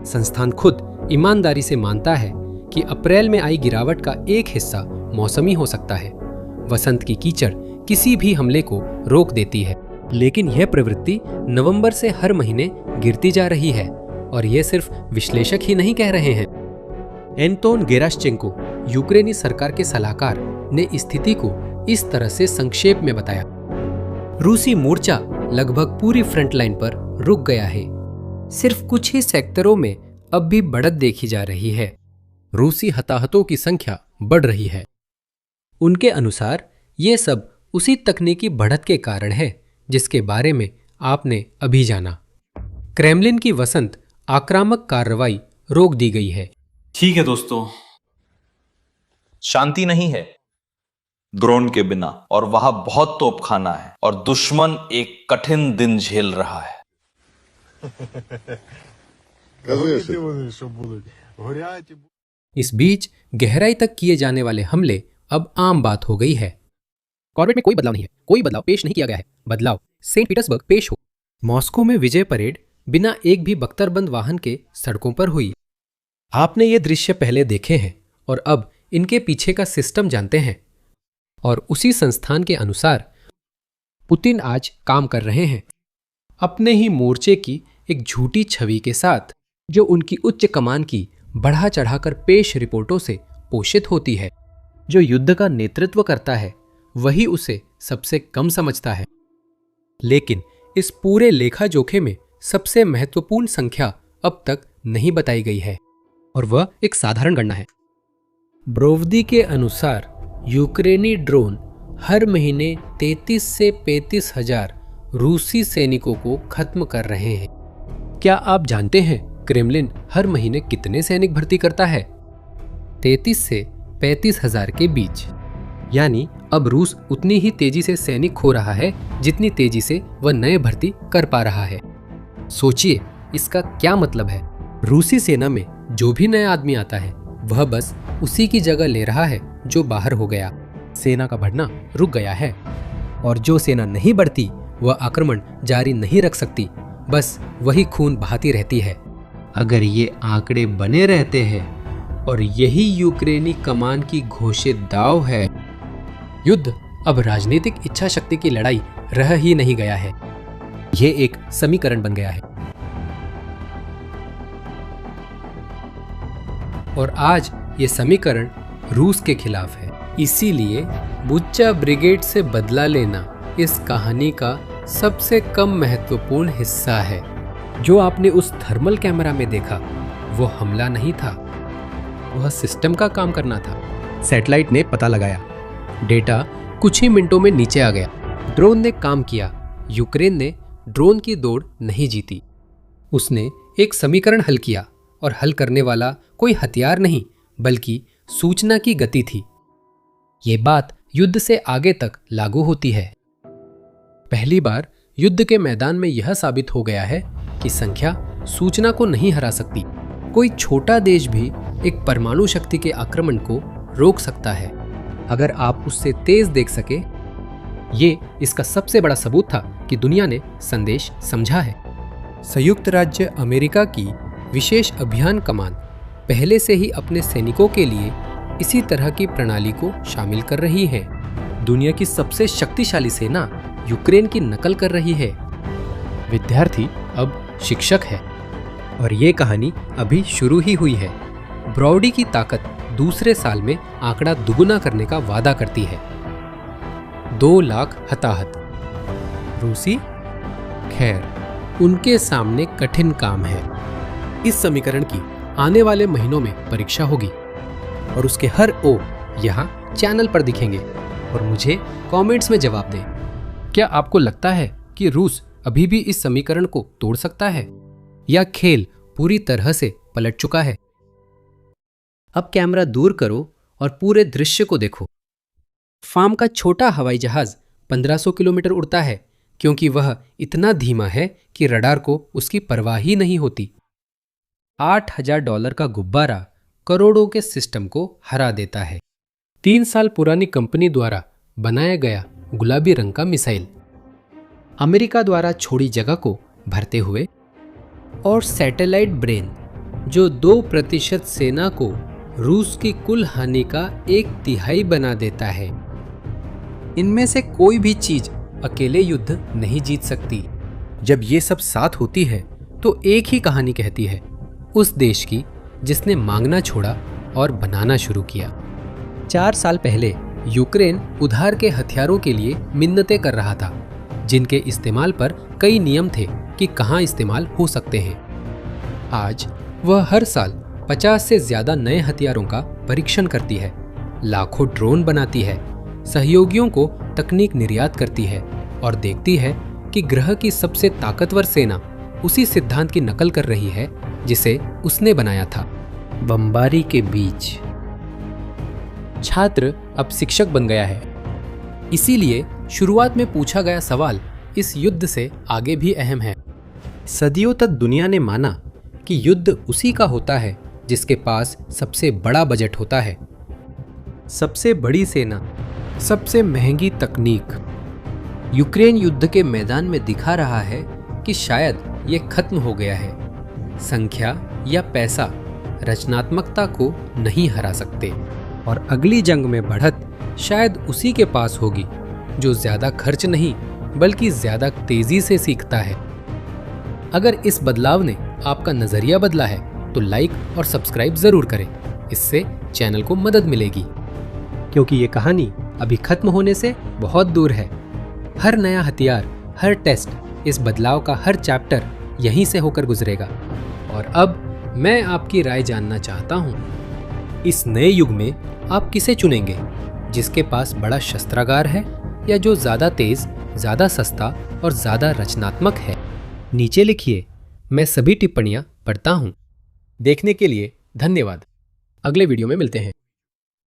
संस्थान खुद ईमानदारी से मानता है कि अप्रैल में आई गिरावट का एक हिस्सा मौसमी हो सकता है। वसंत की कीचड़ किसी भी हमले को रोक देती है। लेकिन यह प्रवृत्ति नवंबर से हर महीने गिरती जा रही है और यह सिर्फ विश्लेषक ही नहीं कह रहे हैं। एंटोन गेराश्चेंको, यूक्रेनी सरकार के सलाहकार, ने स्थिति को इस तरह से संक्षेप में बताया। रूसी मोर्चा लगभग पूरी फ्रंट लाइन पर रुक गया है। सिर्फ कुछ ही सेक्टरों में अब भी बढ़त देखी जा रही है। रूसी हताहतों की संख्या बढ़ रही है। उनके अनुसार ये सब उसी तकनीकी बढ़त के कारण है जिसके बारे में आपने अभी जाना। क्रेमलिन की वसंत आक्रामक कार्रवाई रोक दी गई है। ठीक है दोस्तों, शांति नहीं है ड्रोन के बिना, और वहां बहुत तोपखाना है और दुश्मन एक कठिन दिन झेल रहा है। इस बीच गहराई तक किए जाने वाले हमले अब आम बात हो गई है। कॉर्बेट में कोई बदलाव नहीं है, कोई बदलाव पेश नहीं किया गया है। बदलाव सेंट पीटर्सबर्ग पेश हो। मॉस्को में विजय परेड बिना एक भी बख्तरबंद वाहन के सड़कों पर हुई। आपने ये दृश्य पहले देखे हैं और अब इनके पीछे का सिस्टम जानते हैं। और उसी संस्थान के अनुसार पुतिन आज काम कर रहे हैं अपने ही मोर्चे की एक झूठी छवि के साथ, जो उनकी उच्च कमान की बढ़ा चढ़ाकर पेश रिपोर्टों से पोषित होती है। जो युद्ध का नेतृत्व करता है वही उसे सबसे कम समझता है। लेकिन इस पूरे लेखा जोखे में सबसे महत्वपूर्ण संख्या अब तक नहीं बताई गई है और वह एक साधारण गणना है। ब्रोवदी के अनुसार यूक्रेनी ड्रोन हर महीने 33 से 35 हजार रूसी सैनिकों को खत्म कर रहे हैं। क्या आप जानते हैं क्रेमलिन हर महीने कितने सैनिक भर्ती करता है? 33 से 35 हजार के बीच। यानी अब रूस उतनी ही तेजी से सैनिक खो रहा है जितनी तेजी से वह नए भर्ती कर पा रहा है। सोचिए इसका क्या मतलब है। रूसी सेना में जो भी नया आदमी आता है वह बस उसी की जगह ले रहा है जो बाहर हो गया। सेना का बढ़ना रुक गया है और जो सेना नहीं बढ़ती वह आक्रमण जारी नहीं रख सकती, बस वही खून बहाती रहती है। अगर ये आंकड़े बने रहते हैं और यही यूक्रेनी कमान की घोषित दाव है, युद्ध अब राजनीतिक इच्छा शक्ति की लड़ाई रह ही नहीं गया है। यह एक समीकरण बन गया है। और आज ये समीकरण रूस के खिलाफ है। इसीलिए बुच्चा ब्रिगेड से बदला लेना इस कहानी का सबसे कम महत्वपूर्ण हिस्सा है। जो आपने उस थर्मल कैमरा में देखा वो हमला नहीं था, वह सिस्टम का काम करना था। सैटेलाइट ने पता लगाया, डेटा कुछ ही मिनटों में नीचे आ गया। ड्रोन ने काम किया। यूक्रेन ने ड्रोन की दौड़ नहीं जीती, उसने एक समीकरण हल किया और हल करने वाला कोई हथियार नहीं बल्कि सूचना की गति थी। ये बात युद्ध से आगे तक लागू होती है। पहली बार युद्ध के मैदान में यह साबित हो गया है कि संख्या सूचना को नहीं हरा सकती। कोई छोटा देश भी एक परमाणु शक्ति के आक्रमण को रोक सकता है अगर आप उससे तेज देख सके। ये इसका सबसे बड़ा सबूत था कि दुनिया ने संदेश समझा है। संयुक्त राज्य अमेरिका की विशेष अभियान कमान पहले से ही अपने सैनिकों के लिए इसी तरह की प्रणाली को शामिल कर रही है। दुनिया की सबसे शक्तिशाली सेना यूक्रेन की नकल कर रही है। विद्यार्थी अब शिक्षक है और ये कहानी अभी शुरू ही हुई है। ब्रॉडी की ताकत दूसरे साल में आंकड़ा दुगुना करने का वादा करती है। 2 लाख हताहत। रूसी खैर उनके सामने कठिन काम है। इस समीकरण की आने वाले महीनों में परीक्षा होगी और उसके हर ओ यहाँ चैनल पर दिखेंगे और मुझे कमेंट्स में जवाब दें। क्या आपको लगता है कि रूस अभी भी इस समीकरण को तोड़ सकता है या खेल पूरी तरह से पलट चुका है? अब कैमरा दूर करो और पूरे दृश्य को देखो। फार्म का छोटा हवाई जहाज 1500 किलोमीटर उड़ता है क्योंकि वह इतना धीमा है कि रडार को उसकी परवाह ही नहीं होती। $8,000 का गुब्बारा करोड़ों के सिस्टम को हरा देता है। 3 साल पुरानी कंपनी द्वारा बनाया गया गुलाबी रंग का मिसाइल अमेरिका द्वारा छोड़ी जगह को भरते हुए, और सैटेलाइट ब्रेन जो 2% सेना को रूस की कुल हानि का 1/3 बना देता है। इनमें से कोई भी चीज अकेले युद्ध नहीं जीत सकती। जब ये सब साथ होती है तो एक ही कहानी कहती है, उस देश की जिसने मांगना छोड़ा और बनाना शुरू किया। 4 साल पहले यूक्रेन उधार के हथियारों के लिए मिन्नतें कर रहा था, जिनके इस्तेमाल पर कई नियम थे कि कहाँ इस्तेमाल हो सकते हैं। आज वह हर साल 50 से ज्यादा नए हथियारों का परीक्षण करती है, लाखों ड्रोन बनाती है, सहयोगियों को तकनीक निर्यात करती है और देखती है कि ग्रह की सबसे ताकतवर सेना उसी सिद्धांत की नकल कर रही है जिसे उसने बनाया था। बमबारी के बीच छात्र अब शिक्षक बन गया है। इसीलिए शुरुआत में पूछा गया सवाल इस युद्ध से आगे भी अहम है। सदियों तक दुनिया ने माना कि युद्ध उसी का होता है जिसके पास सबसे बड़ा बजट होता है, सबसे बड़ी सेना, सबसे महंगी तकनीक। यूक्रेन युद्ध के मैदान में दिखा रहा है कि शायद ये खत्म हो गया है। संख्या या पैसा रचनात्मकता को नहीं हरा सकते और अगली जंग में बढ़त शायद उसी के पास होगी जो ज्यादा खर्च नहीं बल्कि ज्यादा तेजी से सीखता है। अगर इस बदलाव ने आपका नजरिया बदला है तो लाइक और सब्सक्राइब जरूर करें, इससे चैनल को मदद मिलेगी, क्योंकि ये कहानी अभी खत्म होने से बहुत दूर है। हर नया हथियार, हर टेस्ट, इस बदलाव का हर चैप्टर यहीं से होकर गुजरेगा। और अब मैं आपकी राय जानना चाहता हूँ, इस नए युग में आप किसे चुनेंगे? जिसके पास बड़ा शस्त्रागार है या जो ज्यादा तेज, ज्यादा सस्ता और ज्यादा रचनात्मक है? नीचे लिखिए, मैं सभी टिप्पणियां पढ़ता हूँ। देखने के लिए धन्यवाद। अगले वीडियो में मिलते हैं।